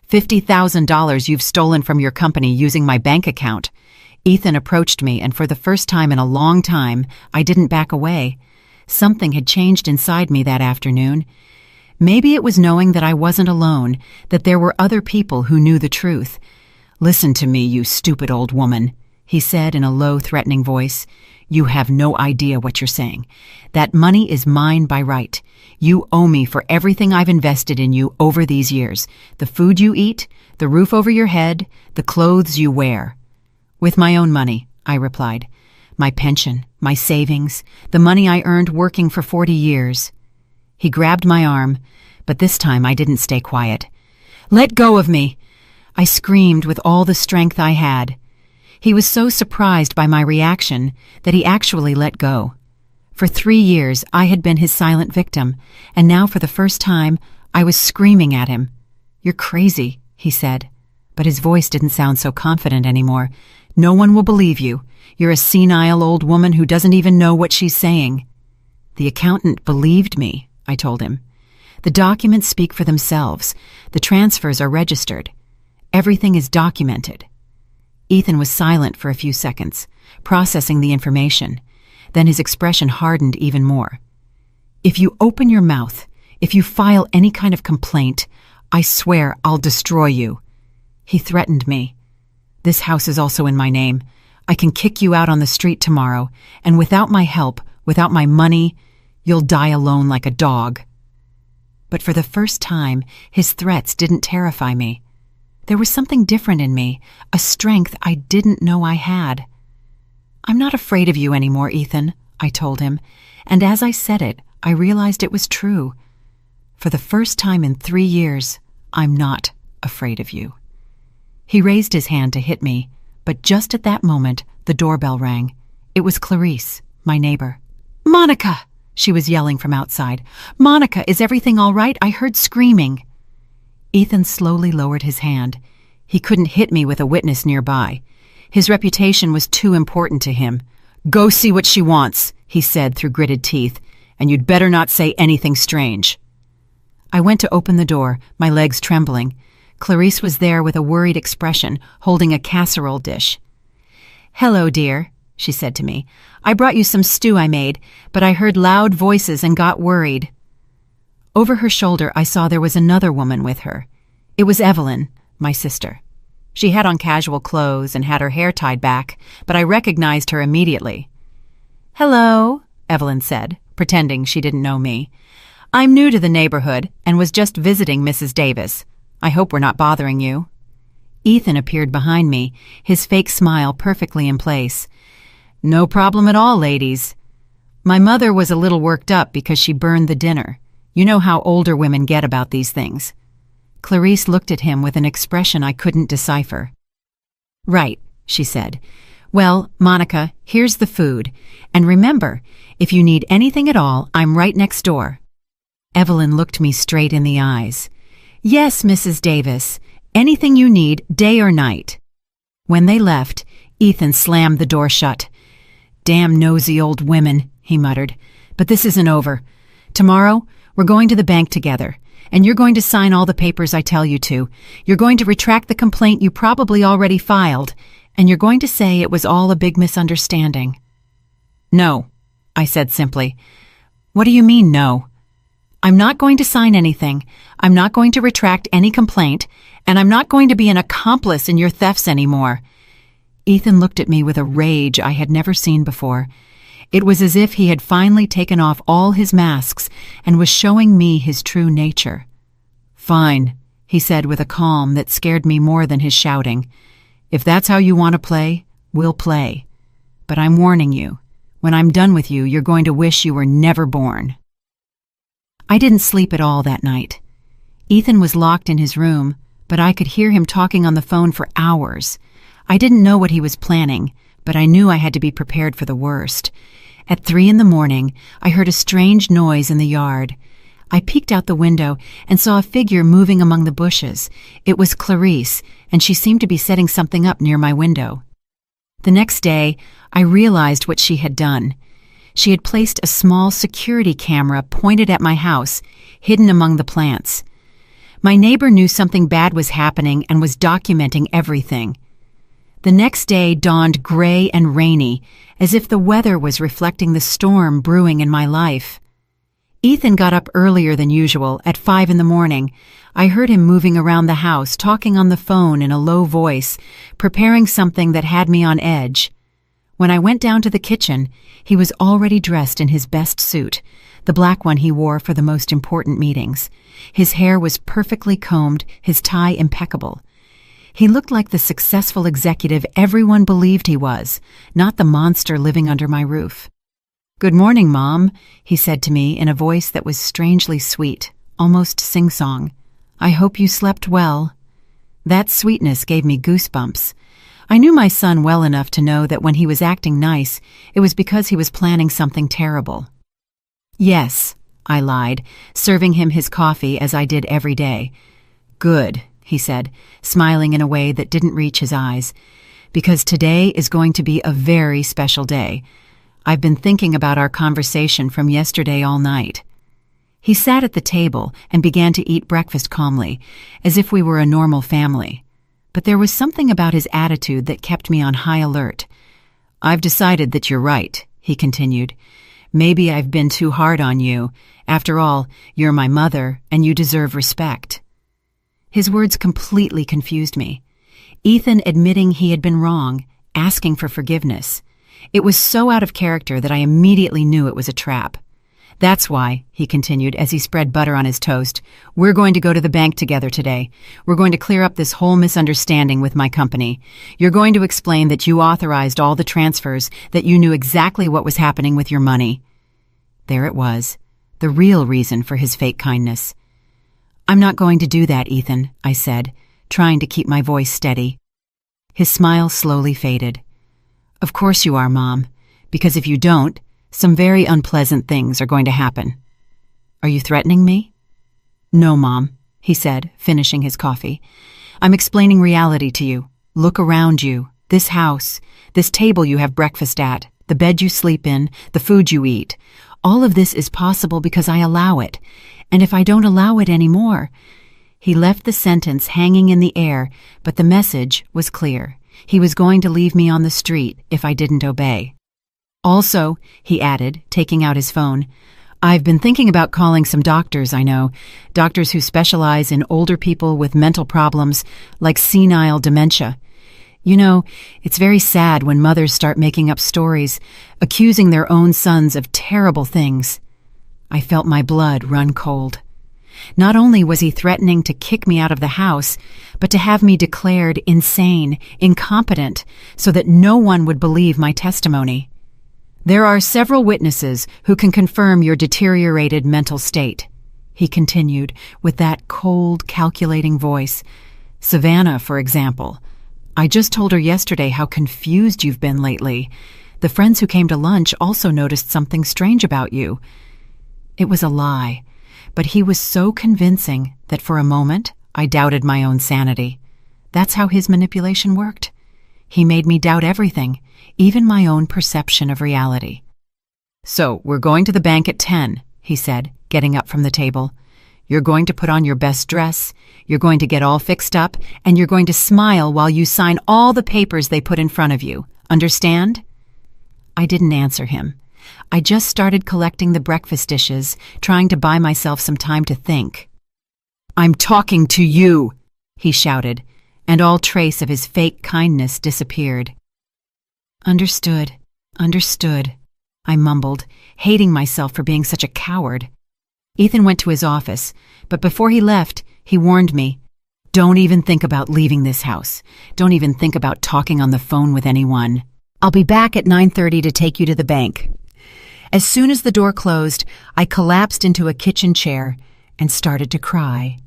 $50,000 you've stolen from your company using my bank account. Ethan approached me, and for the first time in a long time, I didn't back away. Something had changed inside me that afternoon. Maybe it was knowing that I wasn't alone, that there were other people who knew the truth. Listen to me, you stupid old woman, he said in a low, threatening voice. You have no idea what you're saying. That money is mine by right. You owe me for everything I've invested in you over these years. The food you eat, the roof over your head, the clothes you wear. With my own money, I replied. My pension, my savings, the money I earned working for 40 years. He grabbed my arm, but this time I didn't stay quiet. Let go of me! I screamed with all the strength I had. He was so surprised by my reaction that he actually let go. For 3 years, I had been his silent victim, and now for the first time, I was screaming at him. You're crazy, he said, but his voice didn't sound so confident anymore. No one will believe you. You're a senile old woman who doesn't even know what she's saying. The accountant believed me, I told him. The documents speak for themselves. The transfers are registered. Everything is documented. Ethan was silent for a few seconds, processing the information. Then his expression hardened even more. If you open your mouth, if you file any kind of complaint, I swear I'll destroy you. He threatened me. This house is also in my name. I can kick you out on the street tomorrow, and without my help, without my money, you'll die alone like a dog. But for the first time, his threats didn't terrify me. There was something different in me, a strength I didn't know I had. I'm not afraid of you anymore, Ethan, I told him, and as I said it, I realized it was true. For the first time in 3 years, I'm not afraid of you. He raised his hand to hit me, but just at that moment, the doorbell rang. It was Clarice, my neighbor. Monica! She was yelling from outside. Monica, is everything all right? I heard screaming. Ethan slowly lowered his hand. He couldn't hit me with a witness nearby. His reputation was too important to him. Go see what she wants, he said through gritted teeth, and you'd better not say anything strange. I went to open the door, my legs trembling. Clarice was there with a worried expression, holding a casserole dish. Hello, dear, she said to me. I brought you some stew I made, but I heard loud voices and got worried. Over her shoulder, I saw there was another woman with her. It was Evelyn, my sister. She had on casual clothes and had her hair tied back, but I recognized her immediately. Hello, Evelyn said, pretending she didn't know me. I'm new to the neighborhood and was just visiting Mrs. Davis. I hope we're not bothering you. Ethan appeared behind me, his fake smile perfectly in place. No problem at all, ladies. My mother was a little worked up because she burned the dinner. You know how older women get about these things. Clarice looked at him with an expression I couldn't decipher. Right, she said. Well, Monica, here's the food. And remember, if you need anything at all, I'm right next door. Evelyn looked me straight in the eyes. Yes, Mrs. Davis. Anything you need, day or night. When they left, Ethan slammed the door shut. Damn nosy old women, he muttered. But this isn't over. Tomorrow, we're going to the bank together, and you're going to sign all the papers I tell you to. You're going to retract the complaint you probably already filed, and you're going to say it was all a big misunderstanding. No, I said simply. What do you mean, no? I'm not going to sign anything. I'm not going to retract any complaint, and I'm not going to be an accomplice in your thefts anymore. Ethan looked at me with a rage I had never seen before. It was as if he had finally taken off all his masks and was showing me his true nature. Fine, he said with a calm that scared me more than his shouting. If that's how you want to play, we'll play. But I'm warning you, When I'm done with you, you're going to wish you were never born." I didn't sleep at all that night. Ethan was locked in his room, but I could hear him talking on the phone for hours. I didn't know what he was planning, but I knew I had to be prepared for the worst. At 3 a.m, I heard a strange noise in the yard. I peeked out the window and saw a figure moving among the bushes. It was Clarice, and she seemed to be setting something up near my window. The next day, I realized what she had done. She had placed a small security camera pointed at my house, hidden among the plants. My neighbor knew something bad was happening and was documenting everything. The next day dawned gray and rainy, as if the weather was reflecting the storm brewing in my life. Ethan got up earlier than usual, at 5 a.m. I heard him moving around the house, talking on the phone in a low voice, preparing something that had me on edge. When I went down to the kitchen, he was already dressed in his best suit, the black one he wore for the most important meetings. His hair was perfectly combed, his tie impeccable. He looked like the successful executive everyone believed he was, not the monster living under my roof. "Good morning, Mom," he said to me in a voice that was strangely sweet, almost sing-song. "I hope you slept well." That sweetness gave me goosebumps. I knew my son well enough to know that when he was acting nice, it was because he was planning something terrible. "Yes," I lied, serving him his coffee as I did every day. "Good," he said, smiling in a way that didn't reach his eyes, "because today is going to be a very special day. I've been thinking about our conversation from yesterday all night." He sat at the table and began to eat breakfast calmly, as if we were a normal family. But there was something about his attitude that kept me on high alert. "I've decided that you're right," he continued. "Maybe I've been too hard on you. After all, you're my mother, and you deserve respect." His words completely confused me. Ethan admitting he had been wrong, asking for forgiveness. It was so out of character that I immediately knew it was a trap. "That's why," he continued as he spread butter on his toast, "we're going to go to the bank together today. We're going to clear up this whole misunderstanding with my company. You're going to explain that you authorized all the transfers, that you knew exactly what was happening with your money." There it was, the real reason for his fake kindness. "I'm not going to do that, Ethan," I said, trying to keep my voice steady. His smile slowly faded. "Of course you are, Mom, because if you don't, some very unpleasant things are going to happen." "Are you threatening me?" "No, Mom," he said, finishing his coffee. "I'm explaining reality to you. Look around you. This house, this table you have breakfast at, the bed you sleep in, the food you eat. All of this is possible because I allow it. And if I don't allow it anymore—" He left the sentence hanging in the air, but the message was clear. He was going to leave me on the street if I didn't obey. "Also," he added, taking out his phone, "I've been thinking about calling some doctors I know, doctors who specialize in older people with mental problems, like senile dementia. You know, it's very sad when mothers start making up stories, accusing their own sons of terrible things." I felt my blood run cold. Not only was he threatening to kick me out of the house, but to have me declared insane, incompetent, so that no one would believe my testimony. "There are several witnesses who can confirm your deteriorated mental state," he continued with that cold, calculating voice. "Savannah, for example. I just told her yesterday how confused you've been lately. The friends who came to lunch also noticed something strange about you." It was a lie, but he was so convincing that for a moment I doubted my own sanity. That's how his manipulation worked. He made me doubt everything, even my own perception of reality. "So, we're going to the bank at 10, he said, getting up from the table. "You're going to put on your best dress, you're going to get all fixed up, and you're going to smile while you sign all the papers they put in front of you. Understand?" I didn't answer him. I just started collecting the breakfast dishes, trying to buy myself some time to think. "I'm talking to you," he shouted, and all trace of his fake kindness disappeared. Understood, I mumbled, hating myself for being such a coward. Ethan went to his office, but before he left, he warned me, "Don't even think about leaving this house. Don't even think about talking on the phone with anyone." I'll be back at 9:30 to take you to the bank." As soon as the door closed, I collapsed into a kitchen chair and started to cry.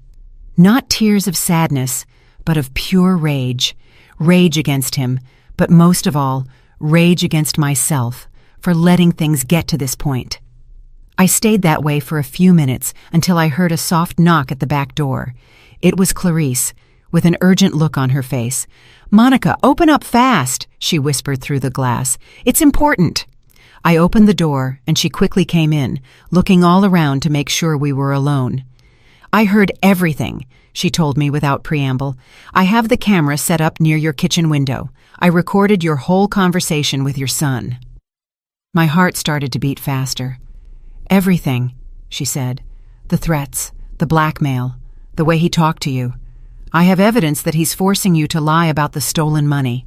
Not tears of sadness, but of pure rage. Rage against him, but most of all, rage against myself for letting things get to this point. I stayed that way for a few minutes until I heard a soft knock at the back door. It was Clarice, with an urgent look on her face. "Monica, open up fast," she whispered through the glass. "It's important." I opened the door, and she quickly came in, looking all around to make sure we were alone. "I heard everything," she told me without preamble. "I have the camera set up near your kitchen window. I recorded your whole conversation with your son." My heart started to beat faster. "Everything," she said. "The threats, the blackmail, the way he talked to you. I have evidence that he's forcing you to lie about the stolen money."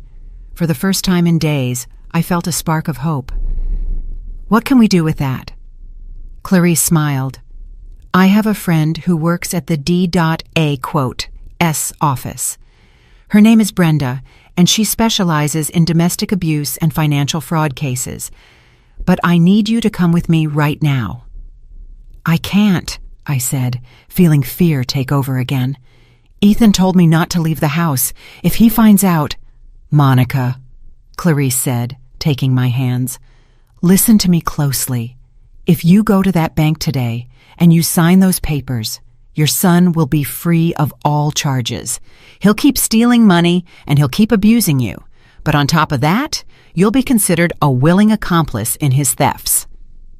For the first time in days, I felt a spark of hope. "What can we do with that?" Clarice smiled. "I have a friend who works at the D.A.S office. Her name is Brenda, and she specializes in domestic abuse and financial fraud cases. But I need you to come with me right now." "I can't," I said, feeling fear take over again. "Ethan told me not to leave the house. If he finds out—" "Monica," Clarice said, taking my hands, "listen to me closely. If you go to that bank today and you sign those papers, your son will be free of all charges. He'll keep stealing money and he'll keep abusing you. But on top of that, you'll be considered a willing accomplice in his thefts."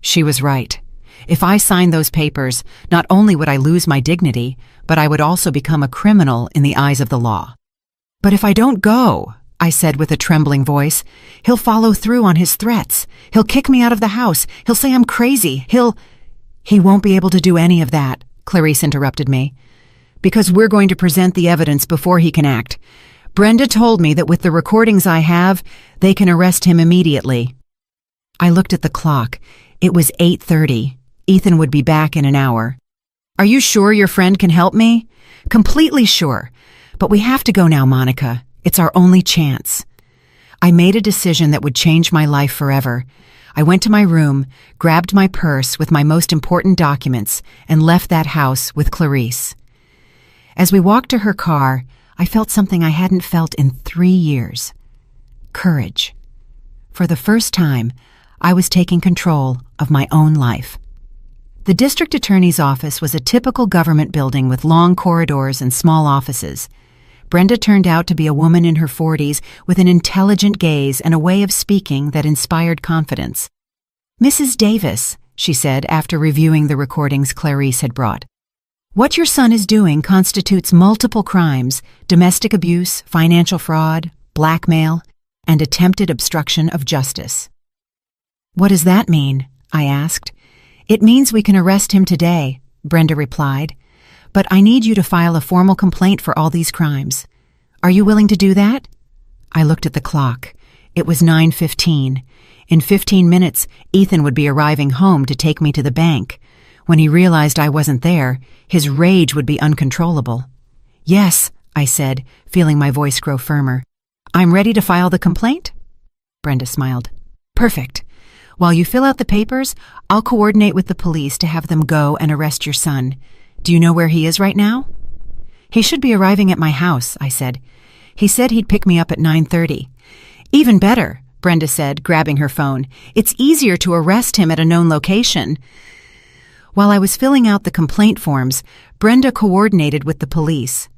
She was right. If I signed those papers, not only would I lose my dignity, but I would also become a criminal in the eyes of the law. "But if I don't go," I said with a trembling voice, "he'll follow through on his threats. He'll kick me out of the house. He'll say I'm crazy. He won't be able to do any of that," Clarice interrupted me, "because we're going to present the evidence before he can act. Brenda told me that with the recordings I have, they can arrest him immediately." I looked at the clock. It was 8:30. Ethan would be back in an hour. "Are you sure your friend can help me?" "Completely sure. But we have to go now, Monica. It's our only chance." I made a decision that would change my life forever. I went to my room, grabbed my purse with my most important documents, and left that house with Clarice. As we walked to her car, I felt something I hadn't felt in 3 years. Courage. For the first time, I was taking control of my own life. The district attorney's office was a typical government building with long corridors and small offices. Brenda turned out to be a woman in her 40s with an intelligent gaze and a way of speaking that inspired confidence. "Mrs. Davis," she said after reviewing the recordings Clarice had brought, "what your son is doing constitutes multiple crimes: domestic abuse, financial fraud, blackmail, and attempted obstruction of justice." "What does that mean?" I asked. "It means we can arrest him today," Brenda replied. "But I need you to file a formal complaint for all these crimes. Are you willing to do that?" I looked at the clock. It was 9:15. In 15 minutes, Ethan would be arriving home to take me to the bank. When he realized I wasn't there, his rage would be uncontrollable. "Yes," I said, feeling my voice grow firmer. "I'm ready to file the complaint?" Brenda smiled. "Perfect. While you fill out the papers, I'll coordinate with the police to have them go and arrest your son. Do you know where he is right now?" "He should be arriving at my house," I said. "He said he'd pick me up at 9:30. "Even better," Brenda said, grabbing her phone. "It's easier to arrest him at a known location." While I was filling out the complaint forms, Brenda coordinated with the police.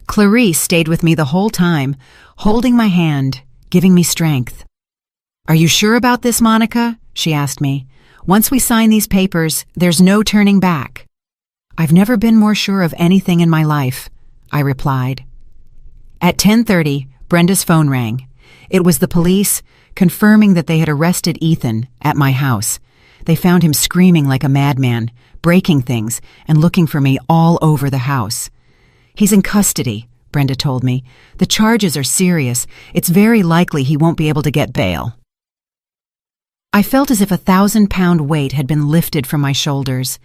Clarice stayed with me the whole time, holding my hand, giving me strength. "Are you sure about this, Monica?" she asked me. "Once we sign these papers, there's no turning back." "I've never been more sure of anything in my life," I replied. At 10:30, Brenda's phone rang. It was the police, confirming that they had arrested Ethan at my house. They found him screaming like a madman, breaking things, and looking for me all over the house. "He's in custody," Brenda told me. "The charges are serious. It's very likely he won't be able to get bail." I felt as if a 1,000-pound weight had been lifted from my shoulders.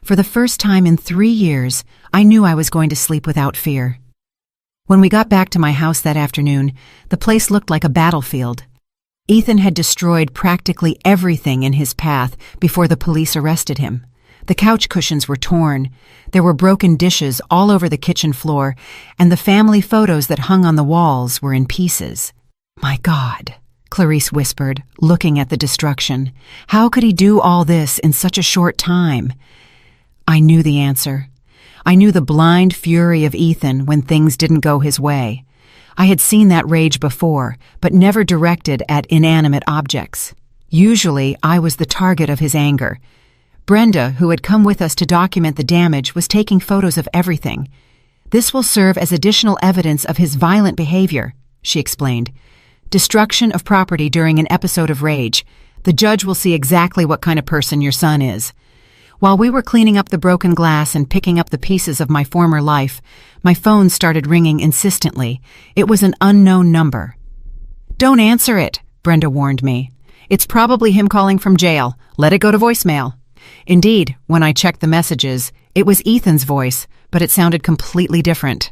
For the first time in 3 years, I knew I was going to sleep without fear. When we got back to my house that afternoon, the place looked like a battlefield. Ethan had destroyed practically everything in his path before the police arrested him. The couch cushions were torn, there were broken dishes all over the kitchen floor, and the family photos that hung on the walls were in pieces. "My God," Clarice whispered, looking at the destruction. "How could he do all this in such a short time?" I knew the answer. I knew the blind fury of Ethan when things didn't go his way. I had seen that rage before, but never directed at inanimate objects. Usually, I was the target of his anger. Brenda, who had come with us to document the damage, was taking photos of everything. "This will serve as additional evidence of his violent behavior," she explained. "Destruction of property during an episode of rage. The judge will see exactly what kind of person your son is." While we were cleaning up the broken glass and picking up the pieces of my former life, my phone started ringing insistently. It was an unknown number. "Don't answer it," Brenda warned me. "It's probably him calling from jail. Let it go to voicemail." Indeed, when I checked the messages, it was Ethan's voice, but it sounded completely different.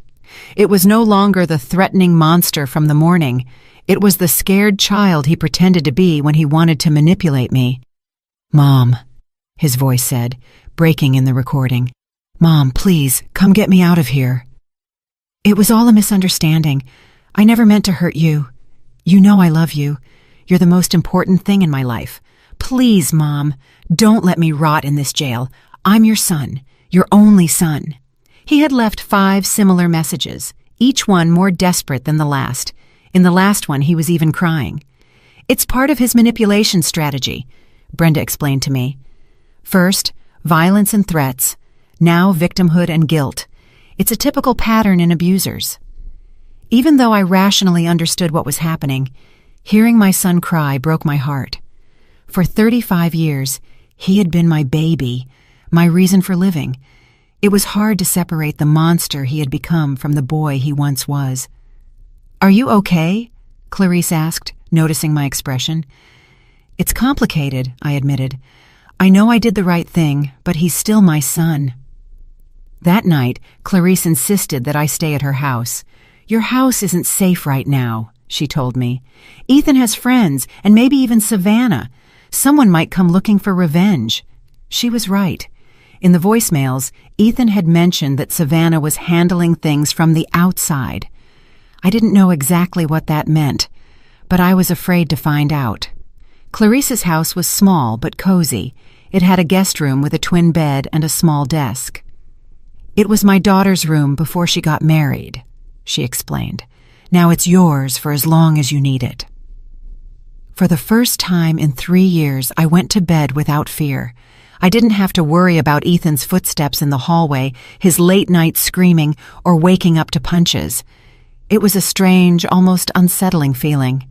It was no longer the threatening monster from the morning. It was the scared child he pretended to be when he wanted to manipulate me. "Mom," his voice said, breaking in the recording. "Mom, please, come get me out of here." "It was all a misunderstanding. I never meant to hurt you. You know I love you. You're the most important thing in my life. Please, Mom, don't let me rot in this jail. I'm your son, your only son." He had left 5 similar messages, each one more desperate than the last. In the last one, he was even crying. "It's part of his manipulation strategy," Brenda explained to me. "First, violence and threats. Now, victimhood and guilt. It's a typical pattern in abusers." Even though I rationally understood what was happening, hearing my son cry broke my heart. For 35 years, he had been my baby, my reason for living. It was hard to separate the monster he had become from the boy he once was. "Are you okay?" Clarice asked, noticing my expression. "It's complicated," I admitted. "I know I did the right thing, but he's still my son." That night, Clarice insisted that I stay at her house. "Your house isn't safe right now," she told me. "Ethan has friends, and maybe even Savannah. Someone might come looking for revenge." She was right. In the voicemails, Ethan had mentioned that Savannah was handling things from the outside. I didn't know exactly what that meant, but I was afraid to find out. Clarice's house was small but cozy. It had a guest room with a twin bed and a small desk. "It was my daughter's room before she got married," she explained. "Now it's yours for as long as you need it." For the first time in 3 years, I went to bed without fear. I didn't have to worry about Ethan's footsteps in the hallway, his late-night screaming, or waking up to punches. It was a strange, almost unsettling feeling.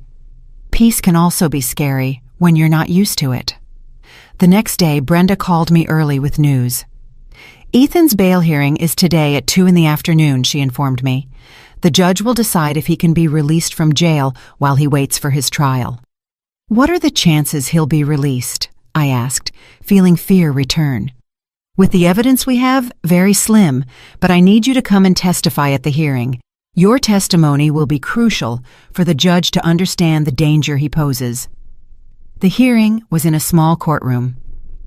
Peace can also be scary when you're not used to it. The next day, Brenda called me early with news. "Ethan's bail hearing is today at 2 in the afternoon," she informed me. "The judge will decide if he can be released from jail while he waits for his trial." "What are the chances he'll be released?" I asked, feeling fear return. "With the evidence we have, very slim, but I need you to come and testify at the hearing. Your testimony will be crucial for the judge to understand the danger he poses." The hearing was in a small courtroom.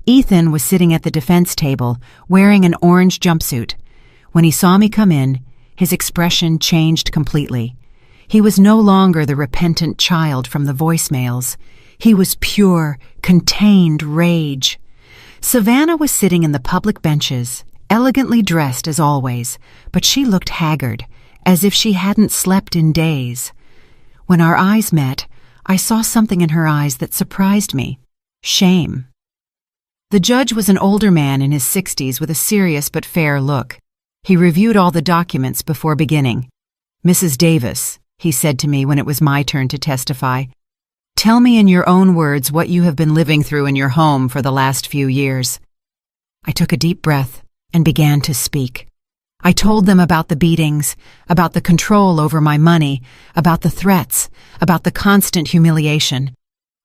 Ethan was sitting at the defense table, wearing an orange jumpsuit. When he saw me come in, his expression changed completely. He was no longer the repentant child from the voicemails. He was pure, contained rage. Savannah was sitting in the public benches, elegantly dressed as always, but she looked haggard, as if she hadn't slept in days. When our eyes met, I saw something in her eyes that surprised me: shame. The judge was an older man in his 60s with a serious but fair look. He reviewed all the documents before beginning. "Mrs. Davis," he said to me when it was my turn to testify, "tell me in your own words what you have been living through in your home for the last few years." I took a deep breath and began to speak. I told them about the beatings, about the control over my money, about the threats, about the constant humiliation.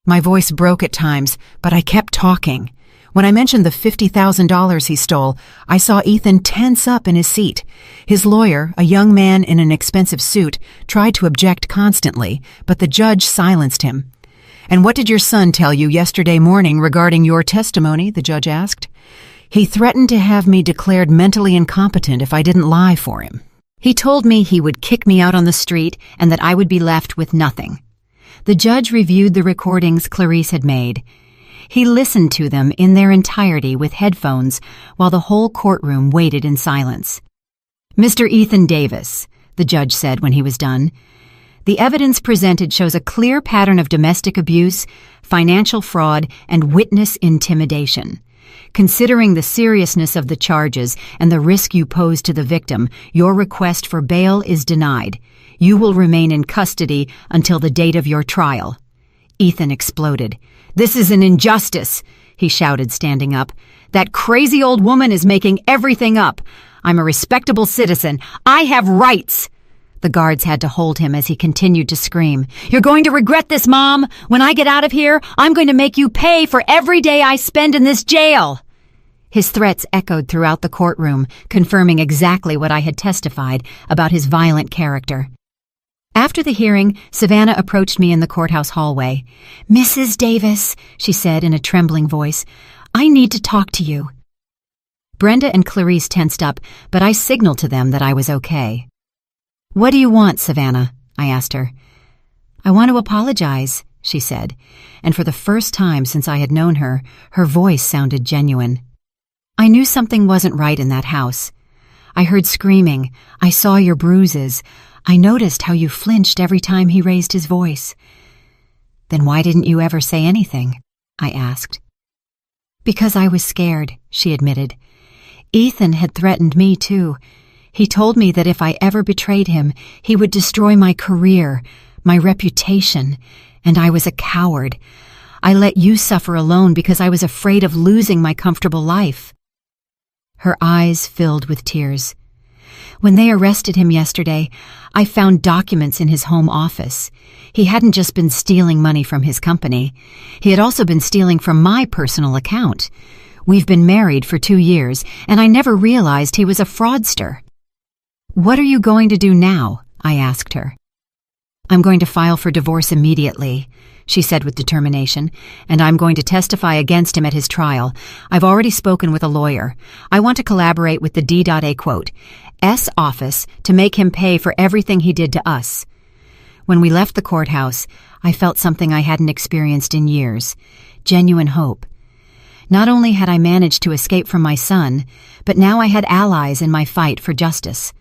My voice broke at times, but I kept talking. When I mentioned the $50,000 he stole, I saw Ethan tense up in his seat. His lawyer, a young man in an expensive suit, tried to object constantly, but the judge silenced him. "And what did your son tell you yesterday morning regarding your testimony?" the judge asked. "He threatened to have me declared mentally incompetent if I didn't lie for him. He told me he would kick me out on the street and that I would be left with nothing." The judge reviewed the recordings Clarice had made. He listened to them in their entirety with headphones while the whole courtroom waited in silence. "Mr. Ethan Davis," the judge said when he was done, "the evidence presented shows a clear pattern of domestic abuse, financial fraud, and witness intimidation. Considering the seriousness of the charges and the risk you pose to the victim, your request for bail is denied. You will remain in custody until the date of your trial." Ethan exploded. "This is an injustice," he shouted, standing up. "That crazy old woman is making everything up. I'm a respectable citizen. I have rights." The guards had to hold him as he continued to scream. "You're going to regret this, Mom. When I get out of here, I'm going to make you pay for every day I spend in this jail." His threats echoed throughout the courtroom, confirming exactly what I had testified about his violent character. After the hearing, Savannah approached me in the courthouse hallway. "Mrs. Davis," she said in a trembling voice, "I need to talk to you." Brenda and Clarice tensed up, but I signaled to them that I was okay. "What do you want, Savannah?" I asked her. "I want to apologize," she said, and for the first time since I had known her, her voice sounded genuine. "I knew something wasn't right in that house. I heard screaming. I saw your bruises. I noticed how you flinched every time he raised his voice." "Then why didn't you ever say anything?" I asked. "Because I was scared," she admitted. "Ethan had threatened me, too. He told me that if I ever betrayed him, he would destroy my career, my reputation, and I was a coward. I let you suffer alone because I was afraid of losing my comfortable life." Her eyes filled with tears. "When they arrested him yesterday, I found documents in his home office. He hadn't just been stealing money from his company. He had also been stealing from my personal account. We've been married for 2 years, and I never realized he was a fraudster." "What are you going to do now?" I asked her. "I'm going to file for divorce immediately," she said with determination, "and I'm going to testify against him at his trial. I've already spoken with a lawyer. I want to collaborate with the D.A. office to make him pay for everything he did to us." When we left the courthouse, I felt something I hadn't experienced in years, genuine hope. Not only had I managed to escape from my son, but now I had allies in my fight for justice.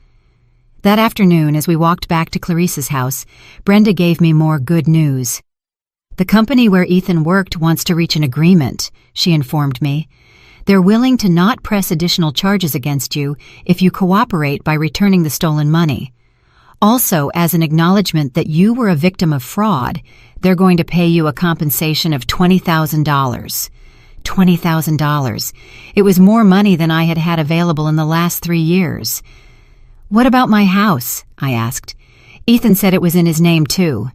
That afternoon, as we walked back to Clarice's house, Brenda gave me more good news. "The company where Ethan worked wants to reach an agreement," she informed me. "They're willing to not press additional charges against you if you cooperate by returning the stolen money. Also, as an acknowledgement that you were a victim of fraud, they're going to pay you a compensation of $20,000. $20,000. It was more money than I had had available in the last 3 years. "What about my house?" I asked. "Ethan said it was in his name, too."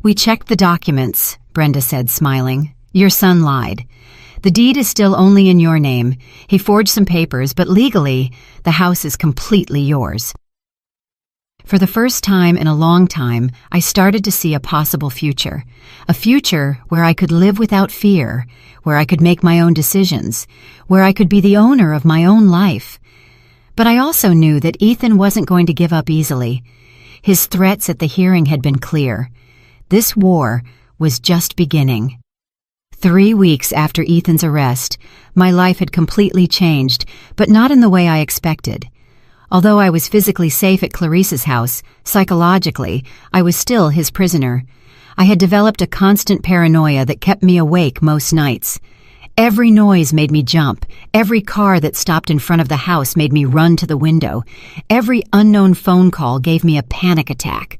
"We checked the documents," Brenda said, smiling. "Your son lied. The deed is still only in your name. He forged some papers, but legally, the house is completely yours." For the first time in a long time, I started to see a possible future. A future where I could live without fear, where I could make my own decisions, where I could be the owner of my own life. But I also knew that Ethan wasn't going to give up easily. His threats at the hearing had been clear. This war was just beginning. 3 weeks after Ethan's arrest, my life had completely changed, but not in the way I expected. Although I was physically safe at Clarice's house, psychologically, I was still his prisoner. I had developed a constant paranoia that kept me awake most nights. Every noise made me jump. Every car that stopped in front of the house made me run to the window. Every unknown phone call gave me a panic attack.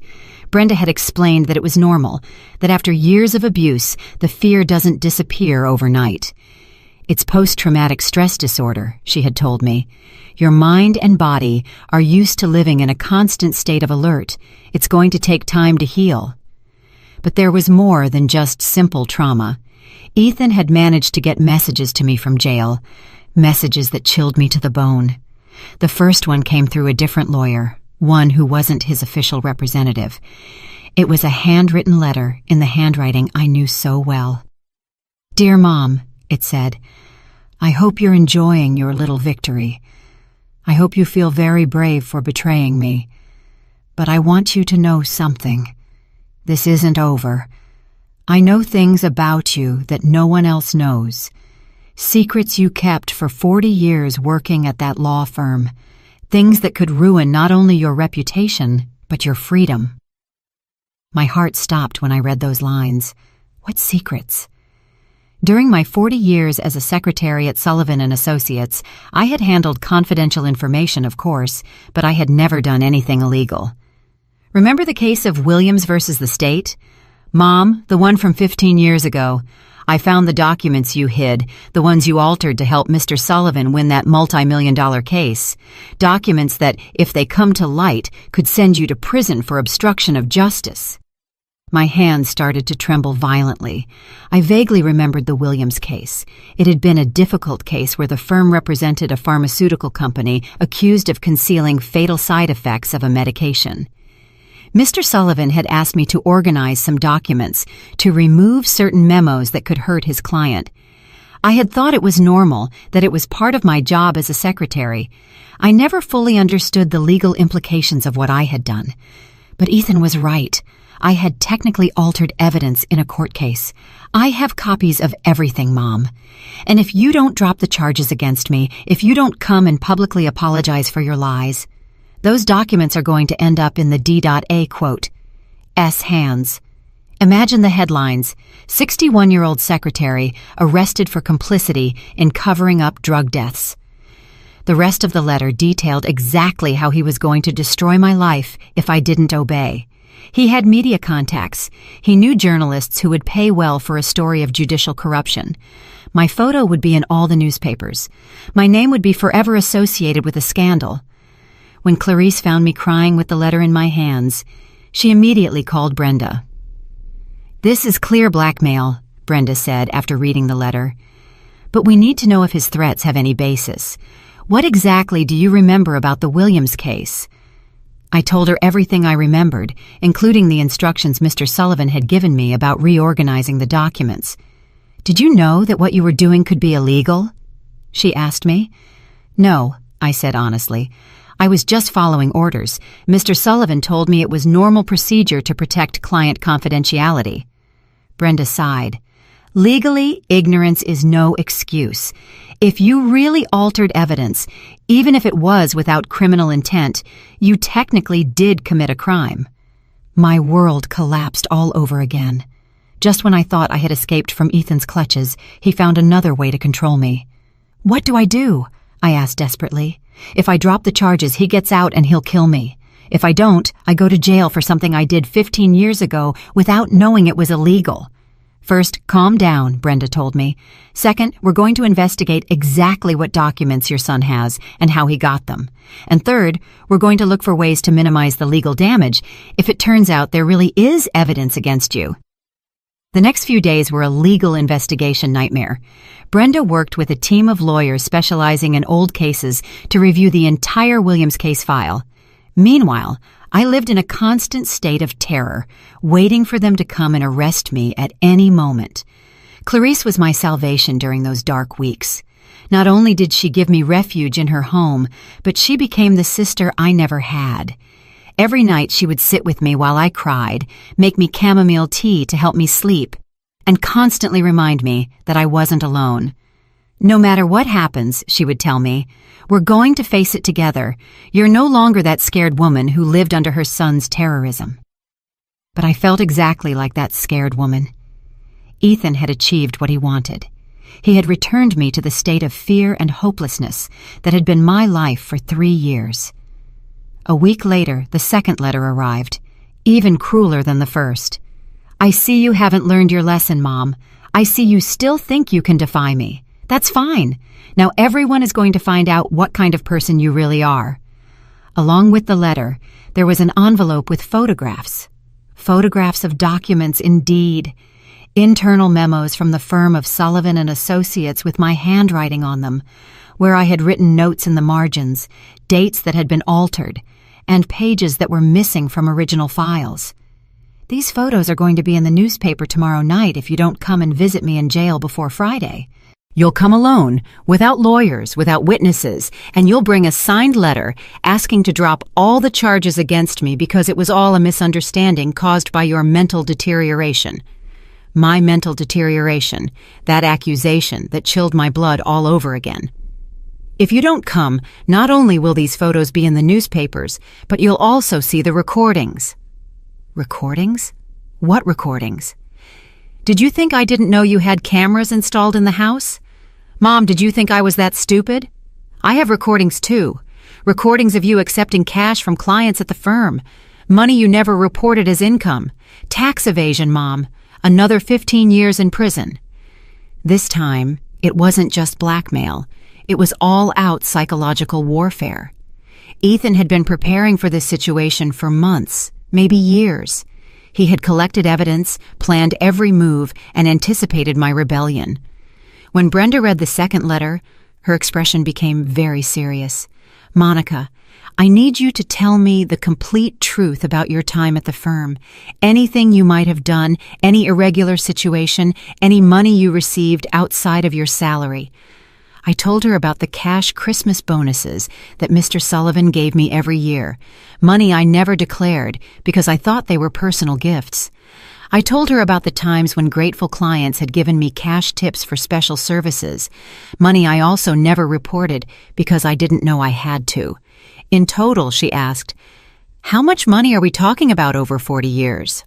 Brenda had explained that it was normal, that after years of abuse, the fear doesn't disappear overnight. "It's post-traumatic stress disorder," she had told me. "Your mind and body are used to living in a constant state of alert. It's going to take time to heal." But there was more than just simple trauma. Ethan had managed to get messages to me from jail, messages that chilled me to the bone. The first one came through a different lawyer, one who wasn't his official representative. It was a handwritten letter in the handwriting I knew so well. "Dear Mom," it said, "I hope you're enjoying your little victory. I hope you feel very brave for betraying me. But I want you to know something. This isn't over. I know things about you that no one else knows. Secrets you kept for 40 years working at that law firm. Things that could ruin not only your reputation, but your freedom." My heart stopped when I read those lines. What secrets? During my 40 years as a secretary at Sullivan & Associates, I had handled confidential information, of course, but I had never done anything illegal. Remember the case of Williams versus the state? Mom, the one from 15 years ago. I found the documents you hid, the ones you altered to help Mr. Sullivan win that multi-million-dollar case. Documents that, if they come to light, could send you to prison for obstruction of justice. My hands started to tremble violently. I vaguely remembered the Williams case. It had been a difficult case where the firm represented a pharmaceutical company accused of concealing fatal side effects of a medication. Mr. Sullivan had asked me to organize some documents to remove certain memos that could hurt his client. I had thought it was normal, that it was part of my job as a secretary. I never fully understood the legal implications of what I had done. But Ethan was right. I had technically altered evidence in a court case. I have copies of everything, Mom. And if you don't drop the charges against me, if you don't come and publicly apologize for your lies, those documents are going to end up in the D.A. quote, S. hands. Imagine the headlines, 61-year-old secretary arrested for complicity in covering up drug deaths. The rest of the letter detailed exactly how he was going to destroy my life if I didn't obey. He had media contacts. He knew journalists who would pay well for a story of judicial corruption. My photo would be in all the newspapers. My name would be forever associated with the scandal. When Clarice found me crying with the letter in my hands, she immediately called Brenda. "This is clear blackmail," Brenda said after reading the letter. "But we need to know if his threats have any basis. What exactly do you remember about the Williams case?" I told her everything I remembered, including the instructions Mr. Sullivan had given me about reorganizing the documents. "Did you know that what you were doing could be illegal?" she asked me. "No," I said honestly. "I was just following orders. Mr. Sullivan told me it was normal procedure to protect client confidentiality." Brenda sighed. "Legally, ignorance is no excuse. If you really altered evidence, even if it was without criminal intent, you technically did commit a crime." My world collapsed all over again. Just when I thought I had escaped from Ethan's clutches, he found another way to control me. "What do I do?" I asked desperately. "If I drop the charges, he gets out and he'll kill me. If I don't, I go to jail for something I did 15 years ago without knowing it was illegal." "First, calm down," Brenda told me. "Second, we're going to investigate exactly what documents your son has and how he got them. And third, we're going to look for ways to minimize the legal damage if it turns out there really is evidence against you." The next few days were a legal investigation nightmare. Brenda worked with a team of lawyers specializing in old cases to review the entire Williams case file. Meanwhile, I lived in a constant state of terror, waiting for them to come and arrest me at any moment. Clarice was my salvation during those dark weeks. Not only did she give me refuge in her home, but she became the sister I never had. Every night she would sit with me while I cried, make me chamomile tea to help me sleep, and constantly remind me that I wasn't alone. "No matter what happens," she would tell me, "we're going to face it together. You're no longer that scared woman who lived under her son's terrorism." But I felt exactly like that scared woman. Ethan had achieved what he wanted. He had returned me to the state of fear and hopelessness that had been my life for 3 years. A week later, the second letter arrived, even crueler than the first. "I see you haven't learned your lesson, Mom. I see you still think you can defy me. That's fine. Now everyone is going to find out what kind of person you really are." Along with the letter, there was an envelope with photographs. Photographs of documents, indeed. Internal memos from the firm of Sullivan & Associates with my handwriting on them, where I had written notes in the margins, dates that had been altered, and pages that were missing from original files. These photos are going to be in the newspaper tomorrow night if you don't come and visit me in jail before Friday. You'll come alone, without lawyers, without witnesses, and you'll bring a signed letter asking to drop all the charges against me because it was all a misunderstanding caused by your mental deterioration. My mental deterioration, that accusation that chilled my blood all over again. If you don't come, not only will these photos be in the newspapers, but you'll also see the recordings. Recordings? What recordings? Did you think I didn't know you had cameras installed in the house? Mom, did you think I was that stupid? I have recordings too. Recordings of you accepting cash from clients at the firm. Money you never reported as income. Tax evasion, Mom. Another 15 years in prison. This time, it wasn't just blackmail. It was all-out psychological warfare. Ethan had been preparing for this situation for months, maybe years. He had collected evidence, planned every move, and anticipated my rebellion. When Brenda read the second letter, her expression became very serious. Monica, I need you to tell me the complete truth about your time at the firm. Anything you might have done, any irregular situation, any money you received outside of your salary. I told her about the cash Christmas bonuses that Mr. Sullivan gave me every year, money I never declared because I thought they were personal gifts. I told her about the times when grateful clients had given me cash tips for special services, money I also never reported because I didn't know I had to. In total, she asked, how much money are we talking about over 40 years?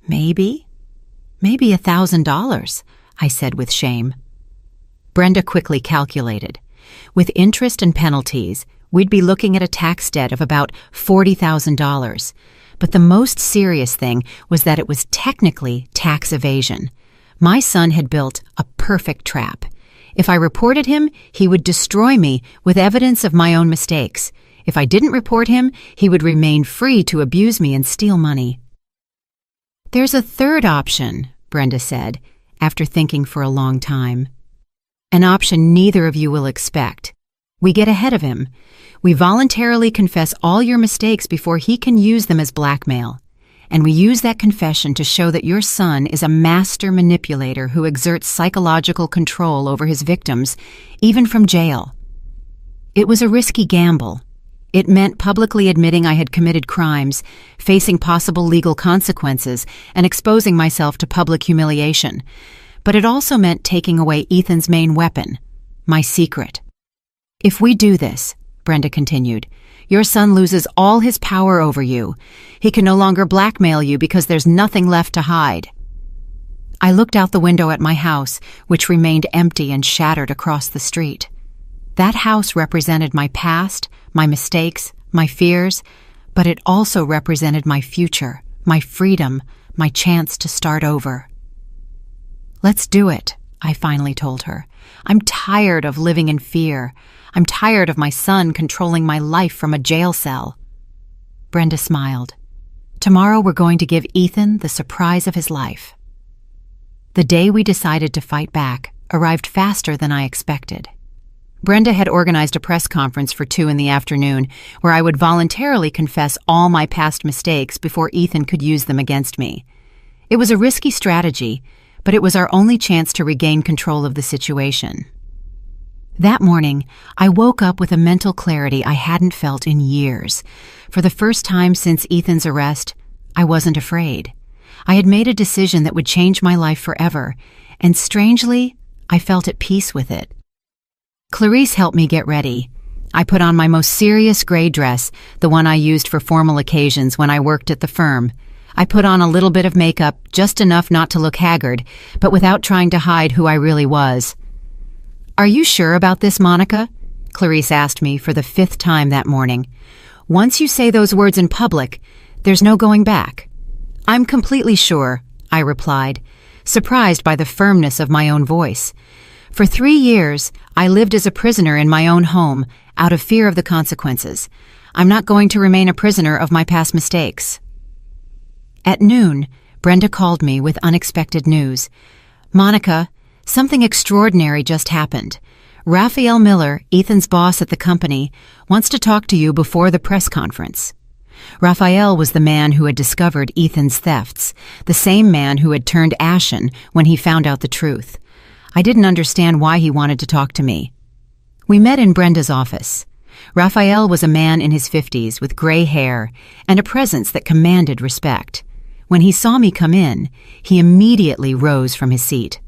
Maybe $1,000, I said with shame. Brenda quickly calculated. With interest and penalties, we'd be looking at a tax debt of about $40,000. But the most serious thing was that it was technically tax evasion. My son had built a perfect trap. If I reported him, he would destroy me with evidence of my own mistakes. If I didn't report him, he would remain free to abuse me and steal money. There's a third option, Brenda said, after thinking for a long time. An option neither of you will expect. We get ahead of him. We voluntarily confess all your mistakes before he can use them as blackmail. And we use that confession to show that your son is a master manipulator who exerts psychological control over his victims, even from jail. It was a risky gamble. It meant publicly admitting I had committed crimes, facing possible legal consequences, and exposing myself to public humiliation. But it also meant taking away Ethan's main weapon, my secret. If we do this, Brenda continued, your son loses all his power over you. He can no longer blackmail you because there's nothing left to hide. I looked out the window at my house, which remained empty and shattered across the street. That house represented my past, my mistakes, my fears, but it also represented my future, my freedom, my chance to start over. Let's do it, I finally told her. I'm tired of living in fear. I'm tired of my son controlling my life from a jail cell. Brenda smiled. Tomorrow we're going to give Ethan the surprise of his life. The day we decided to fight back arrived faster than I expected. Brenda had organized a press conference for 2 p.m, where I would voluntarily confess all my past mistakes before Ethan could use them against me. It was a risky strategy, but it was our only chance to regain control of the situation. That morning, I woke up with a mental clarity I hadn't felt in years. For the first time since Ethan's arrest, I wasn't afraid. I had made a decision that would change my life forever, and strangely, I felt at peace with it. Clarice helped me get ready. I put on my most serious gray dress, the one I used for formal occasions when I worked at the firm. I put on a little bit of makeup, just enough not to look haggard, but without trying to hide who I really was. Are you sure about this, Monica? Clarice asked me for the 5th time that morning. Once you say those words in public, there's no going back. I'm completely sure, I replied, surprised by the firmness of my own voice. For 3 years, I lived as a prisoner in my own home, out of fear of the consequences. I'm not going to remain a prisoner of my past mistakes. At noon, Brenda called me with unexpected news. Monica, something extraordinary just happened. Raphael Miller, Ethan's boss at the company, wants to talk to you before the press conference. Raphael was the man who had discovered Ethan's thefts, the same man who had turned ashen when he found out the truth. I didn't understand why he wanted to talk to me. We met in Brenda's office. Raphael was a man in his 50s with gray hair and a presence that commanded respect. When he saw me come in, he immediately rose from his seat.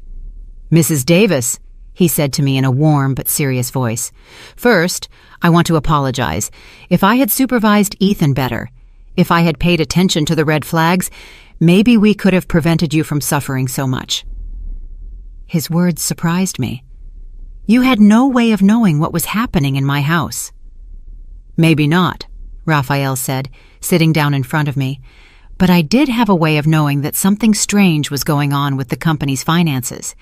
"Mrs. Davis," he said to me in a warm but serious voice. "First, I want to apologize. If I had supervised Ethan better, if I had paid attention to the red flags, maybe we could have prevented you from suffering so much." His words surprised me. "You had no way of knowing what was happening in my house." "Maybe not," Raphael said, sitting down in front of me. "But I did have a way of knowing that something strange was going on with the company's finances.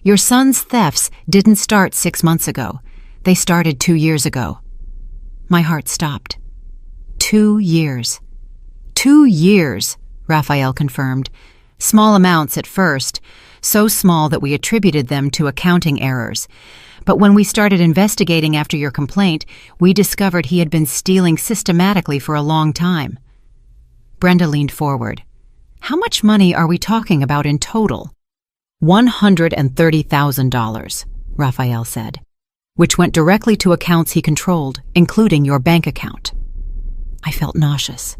Your son's thefts didn't start 6 months ago. They started 2 years ago." My heart stopped. 2 years. 2 years, Raphael confirmed. Small amounts at first, so small that we attributed them to accounting errors. But when we started investigating after your complaint, we discovered he had been stealing systematically for a long time. Brenda leaned forward. "How much money are we talking about in total?" $130,000, Raphael said, "which went directly to accounts he controlled, including your bank account." I felt nauseous.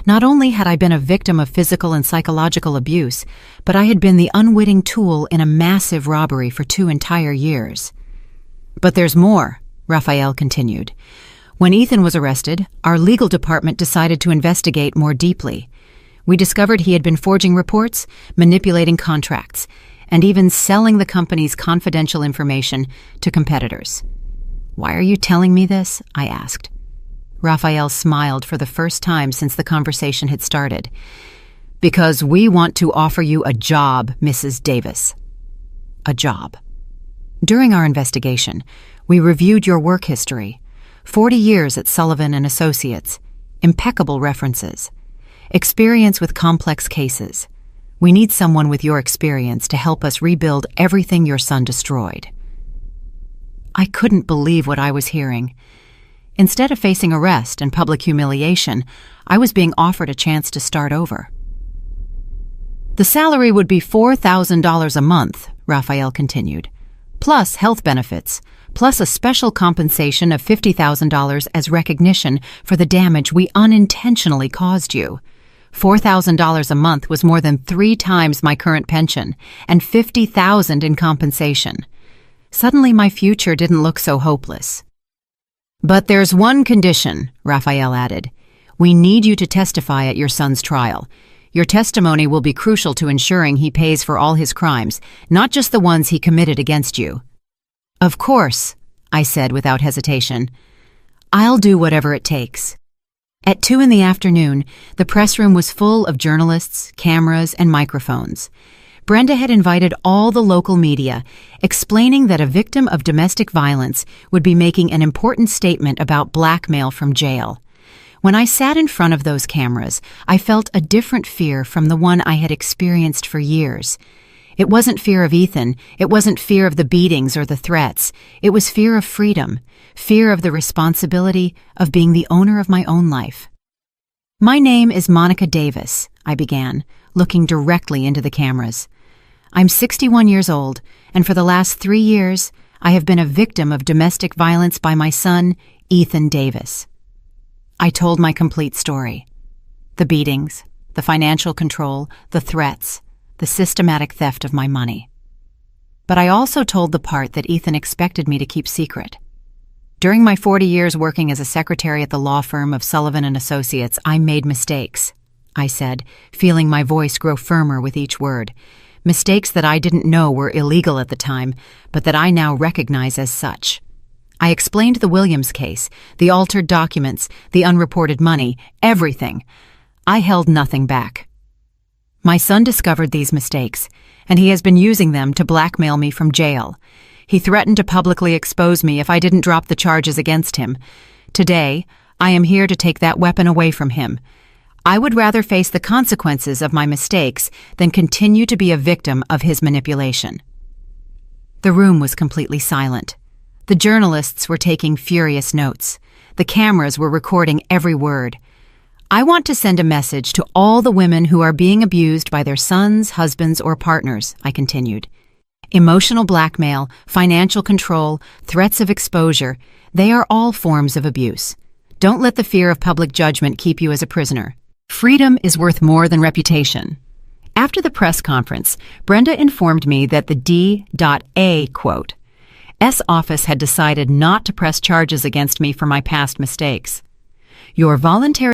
Not only had I been a victim of physical and psychological abuse, but I had been the unwitting tool in a massive robbery for 2 entire years. "But there's more," Raphael continued. "When Ethan was arrested, our legal department decided to investigate more deeply. We discovered he had been forging reports, manipulating contracts, and even selling the company's confidential information to competitors." "Why are you telling me this?" I asked. Raphael smiled for the first time since the conversation had started. "Because we want to offer you a job, Mrs. Davis." A job. During our investigation, we reviewed your work history. 40 years at Sullivan and Associates. Impeccable references. Experience with complex cases. We need someone with your experience to help us rebuild everything your son destroyed. I couldn't believe what I was hearing. Instead of facing arrest and public humiliation, I was being offered a chance to start over. "The salary would be $4,000 a month," Raphael continued, "plus health benefits, plus a special compensation of $50,000 as recognition for the damage we unintentionally caused you. $4,000 a month was more than 3 times my current pension, and $50,000 in compensation. Suddenly my future didn't look so hopeless. "But there's one condition," Raphael added. "We need you to testify at your son's trial. Your testimony will be crucial to ensuring he pays for all his crimes, not just the ones he committed against you." "Of course," I said without hesitation. "I'll do whatever it takes." At 2 in the afternoon, the press room was full of journalists, cameras, and microphones. Brenda had invited all the local media, explaining that a victim of domestic violence would be making an important statement about blackmail from jail. When I sat in front of those cameras, I felt a different fear from the one I had experienced for years. It wasn't fear of Ethan, it wasn't fear of the beatings or the threats. It was fear of freedom, fear of the responsibility of being the owner of my own life. "My name is Monica Davis," I began, looking directly into the cameras. "I'm 61 years old, and for the last 3 years, I have been a victim of domestic violence by my son, Ethan Davis." I told my complete story. The beatings, the financial control, the threats, the systematic theft of my money. But I also told the part that Ethan expected me to keep secret. "During my 40 years working as a secretary at the law firm of Sullivan and Associates, I made mistakes," I said, feeling my voice grow firmer with each word. Mistakes that I didn't know were illegal at the time, but that I now recognize as such. I explained the Williams case, the altered documents, the unreported money, everything. I held nothing back. "My son discovered these mistakes, and he has been using them to blackmail me from jail. He threatened to publicly expose me if I didn't drop the charges against him. Today, I am here to take that weapon away from him. I would rather face the consequences of my mistakes than continue to be a victim of his manipulation." The room was completely silent. The journalists were taking furious notes. The cameras were recording every word. I want to send a message to all the women who are being abused by their sons, husbands, or partners, I continued. Emotional blackmail, financial control, threats of exposure, they are all forms of abuse. Don't let the fear of public judgment keep you as a prisoner. Freedom is worth more than reputation. After the press conference, Brenda informed me that the D.A. quote, S office had decided not to press charges against me for my past mistakes. Your voluntary